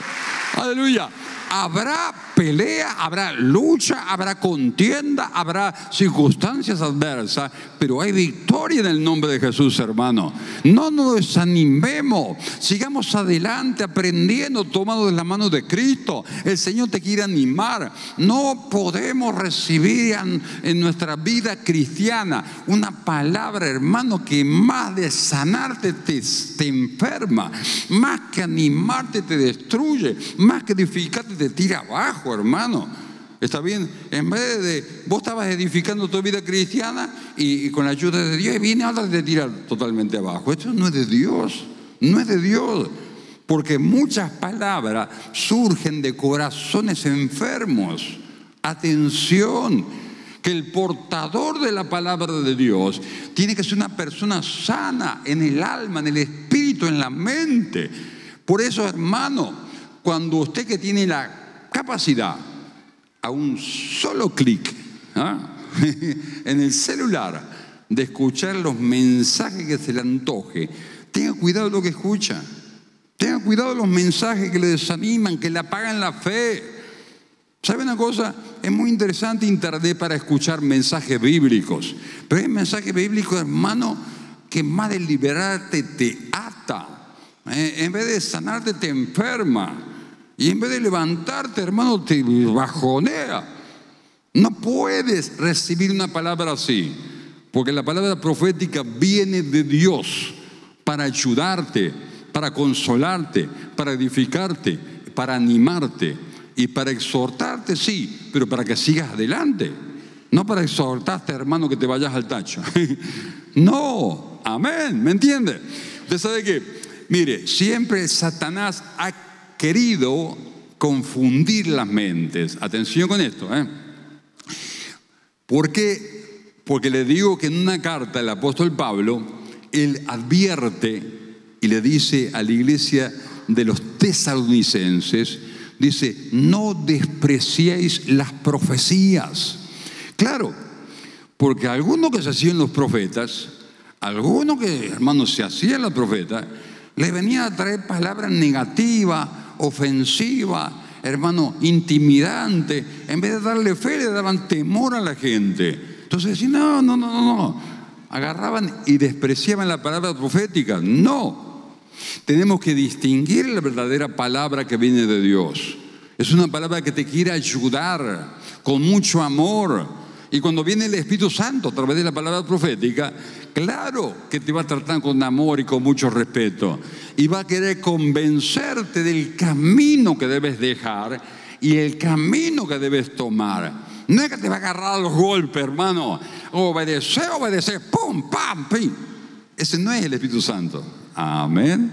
Speaker 1: Aleluya. Habrá pelea, habrá lucha, habrá contienda, habrá circunstancias adversas, pero hay victoria en el nombre de Jesús, hermano. No nos desanimemos, sigamos adelante aprendiendo, tomados de la mano de Cristo. El Señor te quiere animar. No podemos recibir en nuestra vida cristiana una palabra, hermano, que más de sanarte te enferma, más que animarte te destruye, más que edificarte te tira abajo, hermano. ¿Está bien? En vez de, vos estabas edificando tu vida cristiana y con la ayuda de Dios, y viene otra y te tira totalmente abajo. Esto no es de Dios, no es de Dios. Porque muchas palabras surgen de corazones enfermos. Atención, que el portador de la palabra de Dios tiene que ser una persona sana en el alma, en el espíritu, en la mente. Por eso, hermano, cuando usted que tiene la capacidad a un solo clic en el celular de escuchar los mensajes que se le antoje, tenga cuidado de lo que escucha. Tenga cuidado de los mensajes que le desaniman, que le apagan la fe. ¿Sabe una cosa? Es muy interesante Internet para escuchar mensajes bíblicos. Pero hay mensajes bíblicos, hermano, que más de liberarte te ata. En vez de sanarte te enferma. Y en vez de levantarte, hermano, te bajonea. No puedes recibir una palabra así, porque la palabra profética viene de Dios para ayudarte, para consolarte, para edificarte, para animarte y para exhortarte, sí, pero para que sigas adelante. No para exhortarte, hermano, que te vayas al tacho. No, amén, ¿me entiende? Usted sabe que, mire, siempre Satanás ha querido confundir las mentes. Atención con esto, ¿Por qué? Porque le digo que en una carta del apóstol Pablo, él advierte y le dice a la iglesia de los tesalonicenses, dice, no despreciéis las profecías. Claro, porque algunos que se hacían los profetas, algunos que, hermanos, se hacían los profetas, les venían a traer palabras negativas, ofensiva, hermano, intimidante. En vez de darle fe, le daban temor a la gente. Entonces decían, no. Agarraban y despreciaban la palabra profética. No. Tenemos que distinguir la verdadera palabra que viene de Dios. Es una palabra que te quiere ayudar con mucho amor. Y cuando viene el Espíritu Santo a través de la palabra profética, claro que te va a tratar con amor y con mucho respeto. Y va a querer convencerte del camino que debes dejar y el camino que debes tomar. No es que te va a agarrar a los golpes, hermano. Obedecer, pum, pam, pim. Ese no es el Espíritu Santo. Amén.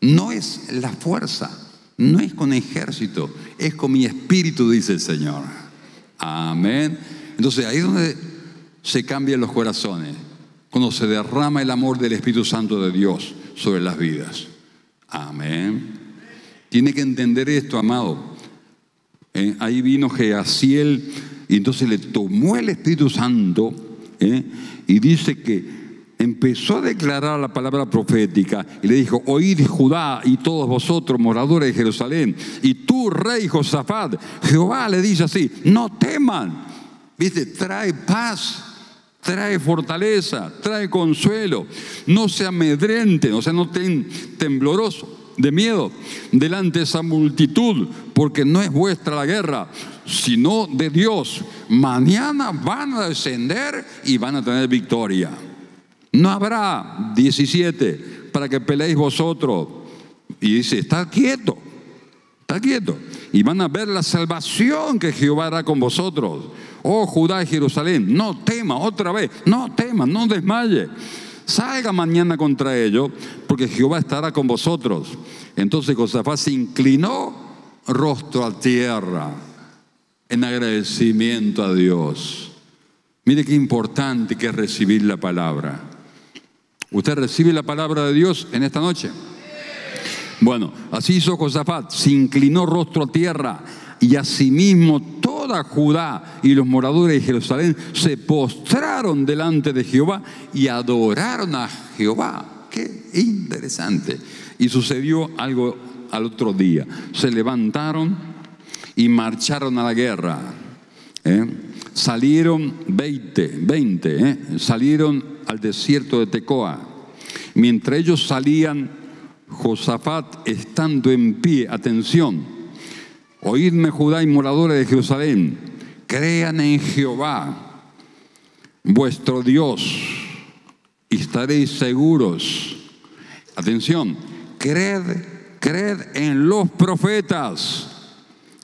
Speaker 1: No es la fuerza, no es con ejército, es con mi espíritu, dice el Señor. Amén. Entonces ahí es donde se cambian los corazones, cuando se derrama el amor del Espíritu Santo de Dios sobre las vidas. Amén. Tiene que entender esto, amado. Ahí vino Jehaziel y entonces le tomó el Espíritu Santo y dice que empezó a declarar la palabra profética y le dijo: oíd Judá y todos vosotros moradores de Jerusalén, y tú, rey Josafat, Jehová le dice así: no teman. ¿Viste? Trae paz, trae fortaleza, trae consuelo. No se amedrenten, o sea, no estén temblorosos de miedo delante de esa multitud, porque no es vuestra la guerra, sino de Dios. Mañana van a descender y van a tener victoria. No habrá 17 para que peleéis vosotros. Y dice: está quieto, está quieto. Y van a ver la salvación que Jehová hará con vosotros. Oh Judá y Jerusalén, no tema, otra vez, no tema, no desmaye. Salga mañana contra ellos, porque Jehová estará con vosotros. Entonces Josafat se inclinó rostro a tierra en agradecimiento a Dios. Mire qué importante que es recibir la palabra. ¿Usted recibe la palabra de Dios en esta noche? Bueno, así hizo Josafat, se inclinó rostro a tierra, y asimismo toda Judá y los moradores de Jerusalén se postraron delante de Jehová y adoraron a Jehová. Qué interesante. Y sucedió algo al otro día. Se levantaron y marcharon a la guerra. Salieron 20, salieron al desierto de Tecoa. Mientras ellos salían, Josafat, estando en pie, atención: oídme Judá y moradores de Jerusalén, crean en Jehová vuestro Dios y estaréis seguros. Atención, creed en los profetas,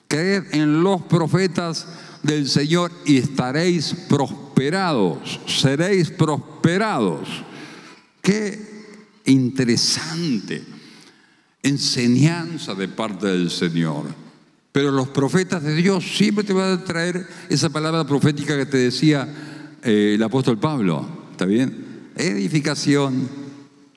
Speaker 1: creed en los profetas del Señor y estaréis prosperados, seréis prosperados. Qué interesante enseñanza de parte del Señor. Pero los profetas de Dios siempre te van a traer esa palabra profética que te decía el apóstol Pablo. ¿Está bien? Edificación,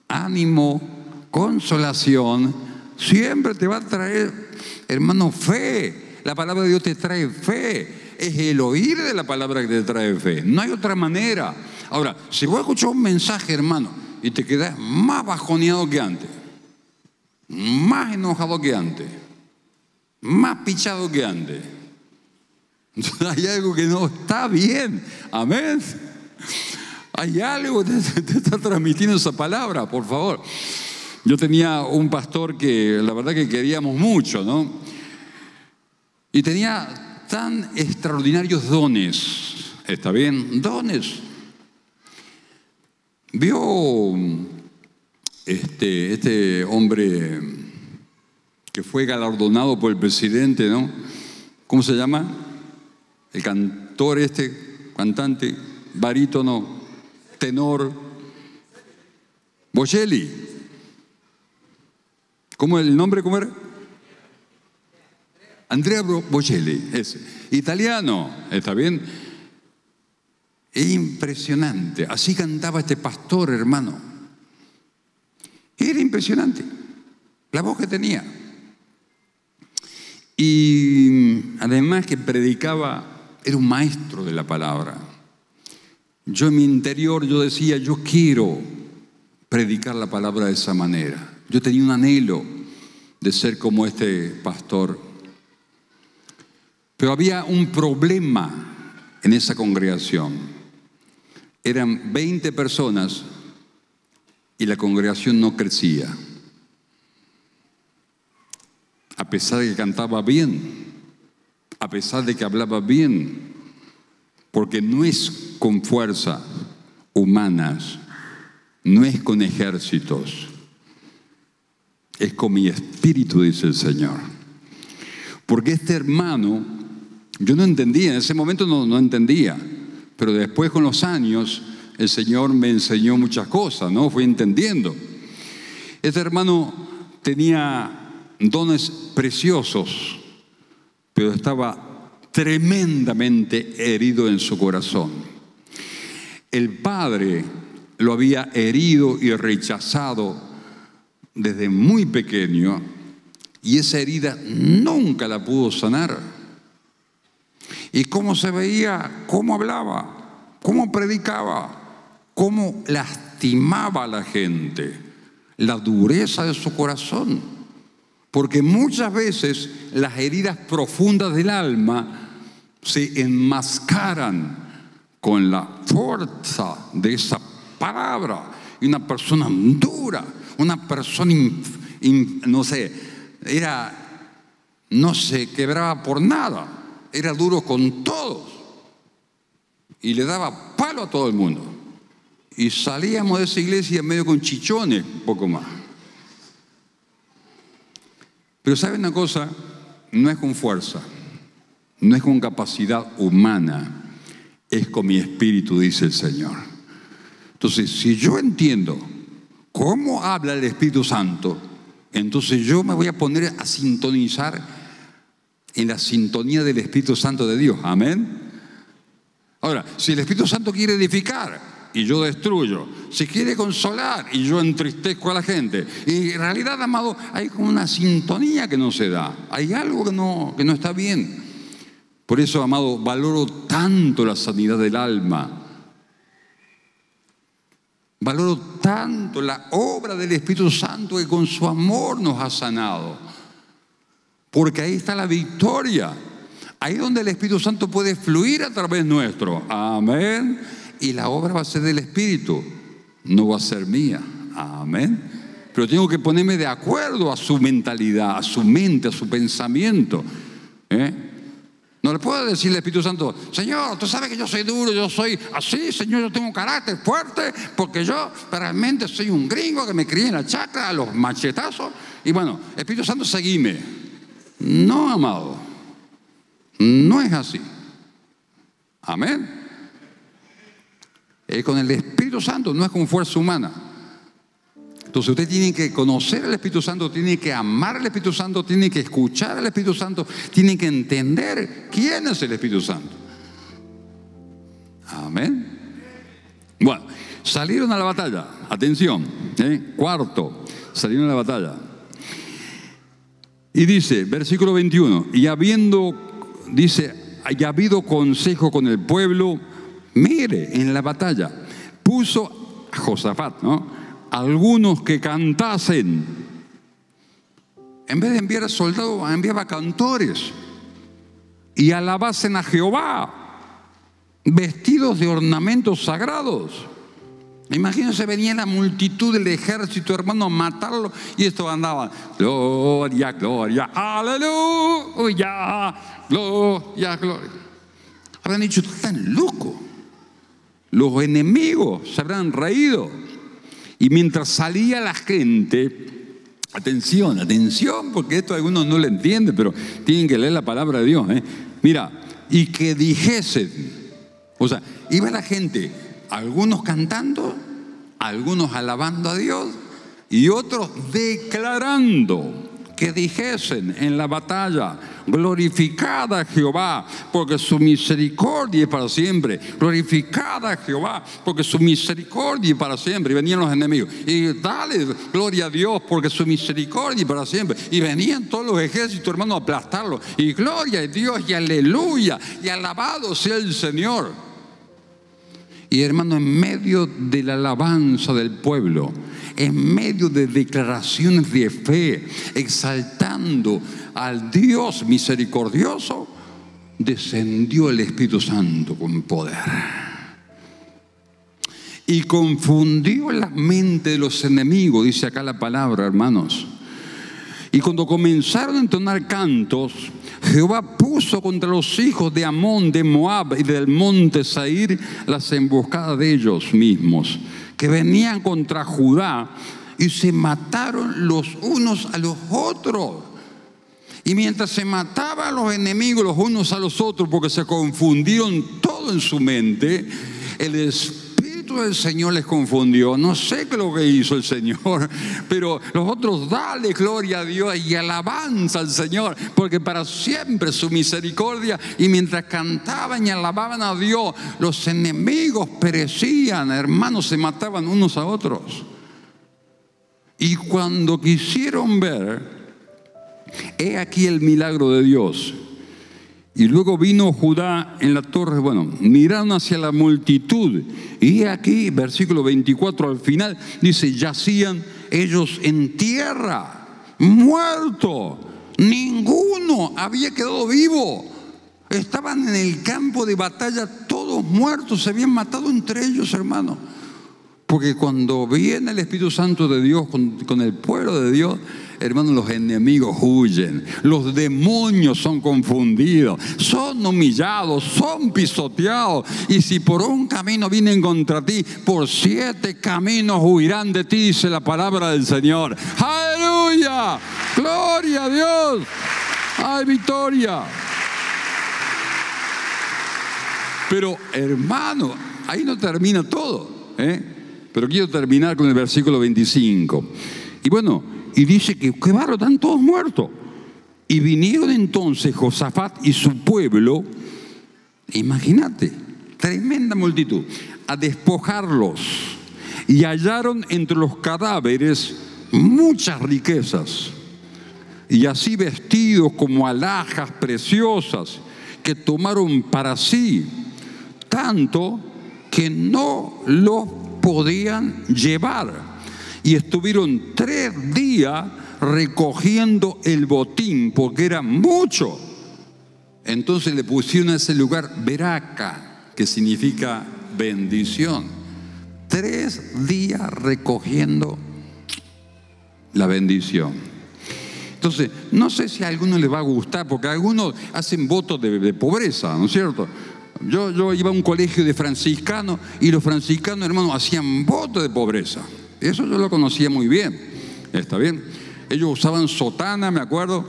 Speaker 1: ánimo, consolación. Siempre te va a traer, hermano, fe. La palabra de Dios te trae fe. Es el oír de la palabra que te trae fe. No hay otra manera. Ahora, si vos escuchás un mensaje, hermano, y te quedás más bajoneado que antes, más enojado que antes, más pichado que antes, hay algo que no está bien. Amén. Hay algo que te está transmitiendo esa palabra, por favor. Yo tenía un pastor que la verdad que queríamos mucho, ¿no? Y tenía tan extraordinarios dones. ¿Está bien? Dones. Vio este hombre que fue galardonado por el presidente, ¿no? ¿Cómo se llama? El cantor cantante, barítono, tenor, Bocelli. ¿Cómo el nombre? ¿Cómo era? Andrea Bocelli, ese. Italiano, ¿está bien? Es impresionante. Así cantaba este pastor, hermano. Era impresionante la voz que tenía. Y además que predicaba, era un maestro de la palabra. Yo en mi interior, yo decía: yo quiero predicar la palabra de esa manera. Yo tenía un anhelo de ser como este pastor. Pero había un problema en esa congregación. Eran 20 personas y la congregación no crecía. A pesar de que cantaba bien, a pesar de que hablaba bien, porque no es con fuerzas humanas, no es con ejércitos, es con mi espíritu, dice el Señor. Porque este hermano, yo no entendía, en ese momento no entendía, pero después con los años el Señor me enseñó muchas cosas, ¿no? Fui entendiendo. Este hermano tenía dones preciosos, pero estaba tremendamente herido en su corazón. El padre lo había herido y rechazado desde muy pequeño y esa herida nunca la pudo sanar. Y cómo se veía, cómo hablaba, cómo predicaba, cómo lastimaba a la gente, la dureza de su corazón. Porque muchas veces las heridas profundas del alma se enmascaran con la fuerza de esa palabra. Y una persona dura, una persona, no se quebraba por nada, era duro con todos y le daba palo a todo el mundo. Y salíamos de esa iglesia medio con chichones, un poco más. Pero ¿saben una cosa? No es con fuerza, no es con capacidad humana, es con mi espíritu, dice el Señor. Entonces, si yo entiendo cómo habla el Espíritu Santo, entonces yo me voy a poner a sintonizar en la sintonía del Espíritu Santo de Dios. Amén. Ahora, si el Espíritu Santo quiere edificar y yo destruyo, si quiere consolar y yo entristezco a la gente, y en realidad, amado, hay como una sintonía que no se da, hay algo que no está bien. Por eso, amado, valoro tanto la sanidad del alma, valoro tanto la obra del Espíritu Santo que con su amor nos ha sanado, porque ahí está la victoria, ahí donde el Espíritu Santo puede fluir a través nuestro. Amén. Y la obra va a ser del Espíritu, no va a ser mía. Amén. Pero tengo que ponerme de acuerdo a su mentalidad, a su mente, a su pensamiento. No le puedo decir al Espíritu Santo: Señor, tú sabes que yo soy duro, yo soy así, Señor, yo tengo un carácter fuerte, porque yo realmente soy un gringo que me crié en la chacra a los machetazos. Y bueno, Espíritu Santo, seguime. No, amado, no es así. Amén. Es con el Espíritu Santo, no es con fuerza humana. Entonces usted tiene que conocer al Espíritu Santo, tiene que amar al Espíritu Santo, tiene que escuchar al Espíritu Santo, tiene que entender quién es el Espíritu Santo. Amén. Bueno, salieron a la batalla. Atención, cuarto, salieron a la batalla. Y dice, versículo 21, y habido consejo con el pueblo, mire, en la batalla puso a Josafat, algunos que cantasen. En vez de enviar soldados, enviaba cantores y alabasen a Jehová, vestidos de ornamentos sagrados. Imagínense, venía la multitud del ejército, hermano, a matarlo, y estos andaban: gloria, gloria, aleluya, gloria, gloria. Habrán dicho: están locos. Los enemigos se habrán reído. Y mientras salía la gente, atención, atención, porque esto algunos no lo entienden, pero tienen que leer la palabra de Dios. Mira, y que dijesen, o sea, iba la gente, algunos cantando, algunos alabando a Dios y otros declarando, que dijesen en la batalla: glorificad a Jehová, porque su misericordia es para siempre. Glorificad a Jehová, porque su misericordia es para siempre. Y venían los enemigos: y dale gloria a Dios, porque su misericordia es para siempre. Y venían todos los ejércitos, hermanos, a aplastarlo. Y gloria a Dios, y aleluya, y alabado sea el Señor. Y hermano, en medio de la alabanza del pueblo, en medio de declaraciones de fe, exaltando al Dios misericordioso, descendió el Espíritu Santo con poder y confundió la mente de los enemigos, dice acá la palabra, hermanos. Y cuando comenzaron a entonar cantos, Jehová puso contra los hijos de Amón, de Moab y del monte Seir las emboscadas de ellos mismos, que venían contra Judá, y se mataron los unos a los otros. Y mientras se mataban los enemigos los unos a los otros, porque se confundieron todo en su mente, el Espíritu del Señor les confundió. No sé qué es lo que hizo el Señor, pero los otros: dale gloria a Dios y alabanza al Señor, porque para siempre su misericordia. Y mientras cantaban y alababan a Dios, los enemigos perecían, hermanos, se mataban unos a otros. Y cuando quisieron ver, he aquí el milagro de Dios. Y luego vino Judá en la torre, miraron hacia la multitud. Y he aquí, versículo 24 al final, dice, yacían ellos en tierra, muertos. Ninguno había quedado vivo. Estaban en el campo de batalla todos muertos, se habían matado entre ellos, hermano. Porque cuando viene el Espíritu Santo de Dios con el pueblo de Dios, hermano, los enemigos huyen, los demonios son confundidos, son humillados, son pisoteados. Y si por un camino vienen contra ti, por 7 caminos huirán de ti, dice la palabra del Señor. ¡Aleluya! ¡Gloria a Dios! ¡Hay victoria! Pero, hermano, ahí no termina todo, Pero quiero terminar con el versículo 25. Y dice que qué bárbaro, están todos muertos. Y vinieron entonces Josafat y su pueblo, imagínate, tremenda multitud, a despojarlos. Y hallaron entre los cadáveres muchas riquezas. Y así vestidos como alhajas preciosas que tomaron para sí, tanto que no los podían llevar. Y estuvieron 3 días recogiendo el botín, porque era mucho. Entonces le pusieron a ese lugar Beraca, que significa bendición. 3 días recogiendo la bendición. Entonces, no sé si a alguno le va a gustar, porque algunos hacen votos de pobreza, ¿no es cierto? Yo iba a un colegio de franciscanos, y los franciscanos, hermanos, hacían votos de pobreza. Eso yo lo conocía muy bien. ¿Está bien? Ellos usaban sotana, me acuerdo,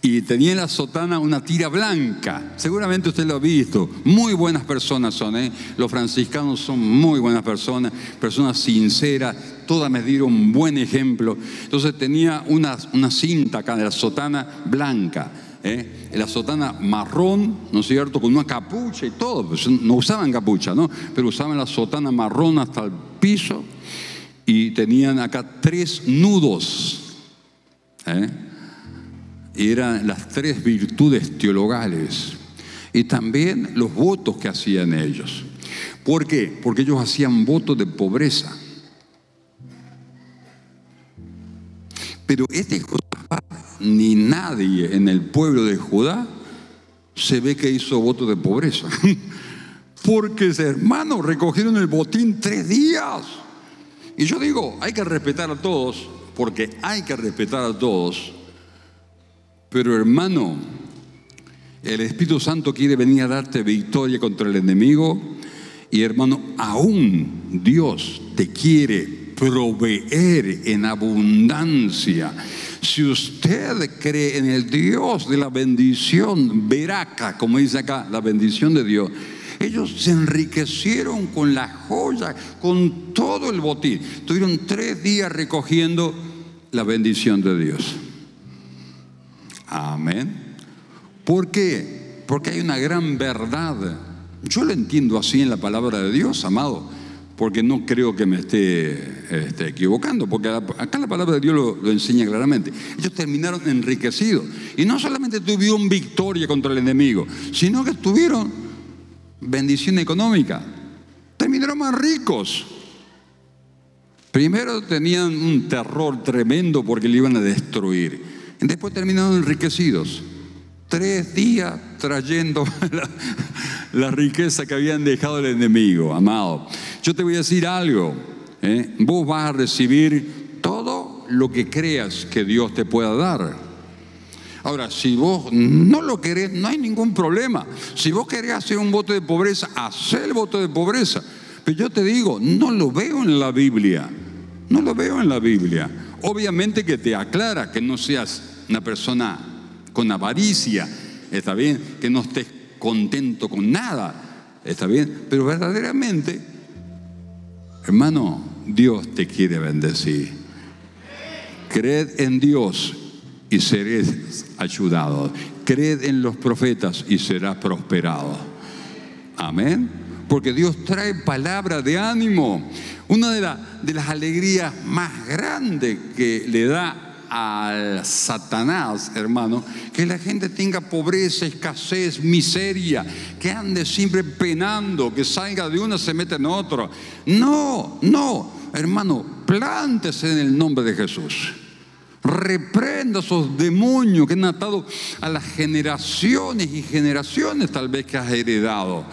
Speaker 1: y tenía en la sotana una tira blanca. Seguramente usted lo ha visto. Muy buenas personas son, Los franciscanos son muy buenas personas, personas sinceras. Todas me dieron un buen ejemplo. Entonces tenía una cinta acá de la sotana blanca, la sotana marrón, ¿no es cierto?, con una capucha y todo. Pues no usaban capucha, ¿no? Pero usaban la sotana marrón hasta el piso. Y tenían acá 3 nudos, y eran las 3 virtudes teologales. Y también los votos que hacían ellos. ¿Por qué? Porque ellos hacían votos de pobreza. Pero Josafat, ni nadie en el pueblo de Judá se ve que hizo voto de pobreza. Porque, hermanos, recogieron el botín 3 días. Y yo digo, hay que respetar a todos, porque hay que respetar a todos. Pero, hermano, el Espíritu Santo quiere venir a darte victoria contra el enemigo. Y, hermano, aún Dios te quiere proveer en abundancia. Si usted cree en el Dios de la bendición, Beraca, como dice acá, la bendición de Dios, ellos se enriquecieron con la joya, con todo el botín. Tuvieron 3 días recogiendo la bendición de Dios. Amén. ¿Por qué? Porque hay una gran verdad. Yo lo entiendo así en la palabra de Dios, amado, porque no creo que me esté equivocando, porque acá la palabra de Dios lo enseña claramente. Ellos terminaron enriquecidos. Y no solamente tuvieron victoria contra el enemigo, sino que tuvieron bendición económica. Terminaron más ricos. Primero tenían un terror tremendo porque le iban a destruir. Después terminaron enriquecidos. 3 días trayendo la riqueza que habían dejado el enemigo, amado. Yo te voy a decir algo, vos vas a recibir todo lo que creas que Dios te pueda dar. Ahora, si vos no lo querés, no hay ningún problema. Si vos querés hacer un voto de pobreza, hacé el voto de pobreza. Pero yo te digo, no lo veo en la Biblia. No lo veo en la Biblia. Obviamente que te aclara que no seas una persona con avaricia, ¿está bien? Que no estés contento con nada, ¿está bien? Pero verdaderamente, hermano, Dios te quiere bendecir. Creed en Dios y seréis ayudados. Creed en los profetas y serás prosperado. Amén. porque Dios trae palabra de ánimo. Una de las alegrías más grandes que le da al Satanás, hermano, que la gente tenga pobreza, escasez, miseria, que ande siempre penando, que salga de uno se mete en otro. No, hermano, plántese en el nombre de Jesús. Reprenda esos demonios que han atado a las generaciones y generaciones tal vez que has heredado.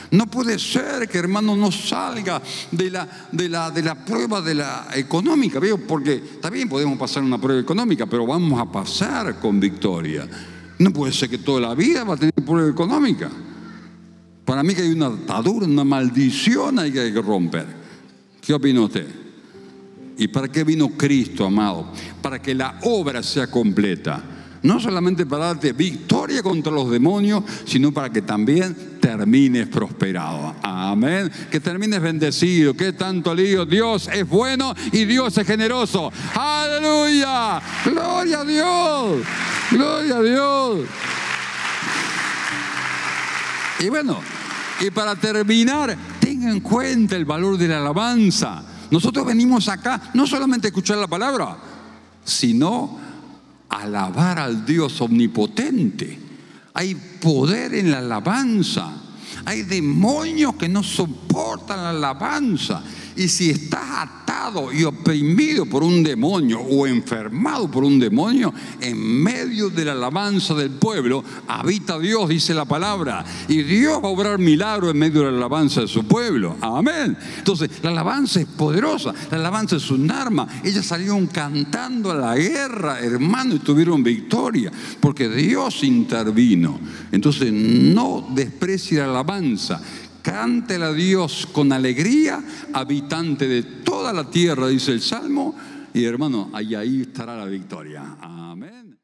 Speaker 1: No puede ser que, hermano, no salga de la prueba de la económica, ¿veo? Porque también podemos pasar una prueba económica, pero vamos a pasar con victoria. No puede ser que toda la vida va a tener prueba económica. Para mí que hay una atadura, una maldición ahí que hay que romper. ¿Qué opina usted? ¿Y para qué vino Cristo, amado? Para que la obra sea completa. No solamente para darte victoria contra los demonios, sino para que también termines prosperado. Amén. Que termines bendecido. ¿Qué tanto lío? Dios es bueno y Dios es generoso. ¡Aleluya! ¡Gloria a Dios! ¡Gloria a Dios! Y bueno, y para terminar, tenga en cuenta el valor de la alabanza. Nosotros venimos acá no solamente a escuchar la palabra, sino alabar al Dios omnipotente. Hay poder en la alabanza. Hay demonios que no soportan la alabanza. Y si estás atado y oprimido por un demonio o enfermado por un demonio, en medio de la alabanza del pueblo habita Dios, dice la palabra. Y Dios va a obrar milagros en medio de la alabanza de su pueblo. Amén. Entonces, la alabanza es poderosa. La alabanza es un arma. Ellas salieron cantando a la guerra, hermano, y tuvieron victoria, porque Dios intervino. Entonces, no desprecie la alabanza. Cántela a Dios con alegría, habitante de toda la tierra, dice el Salmo. Y hermano, ahí estará la victoria. Amén.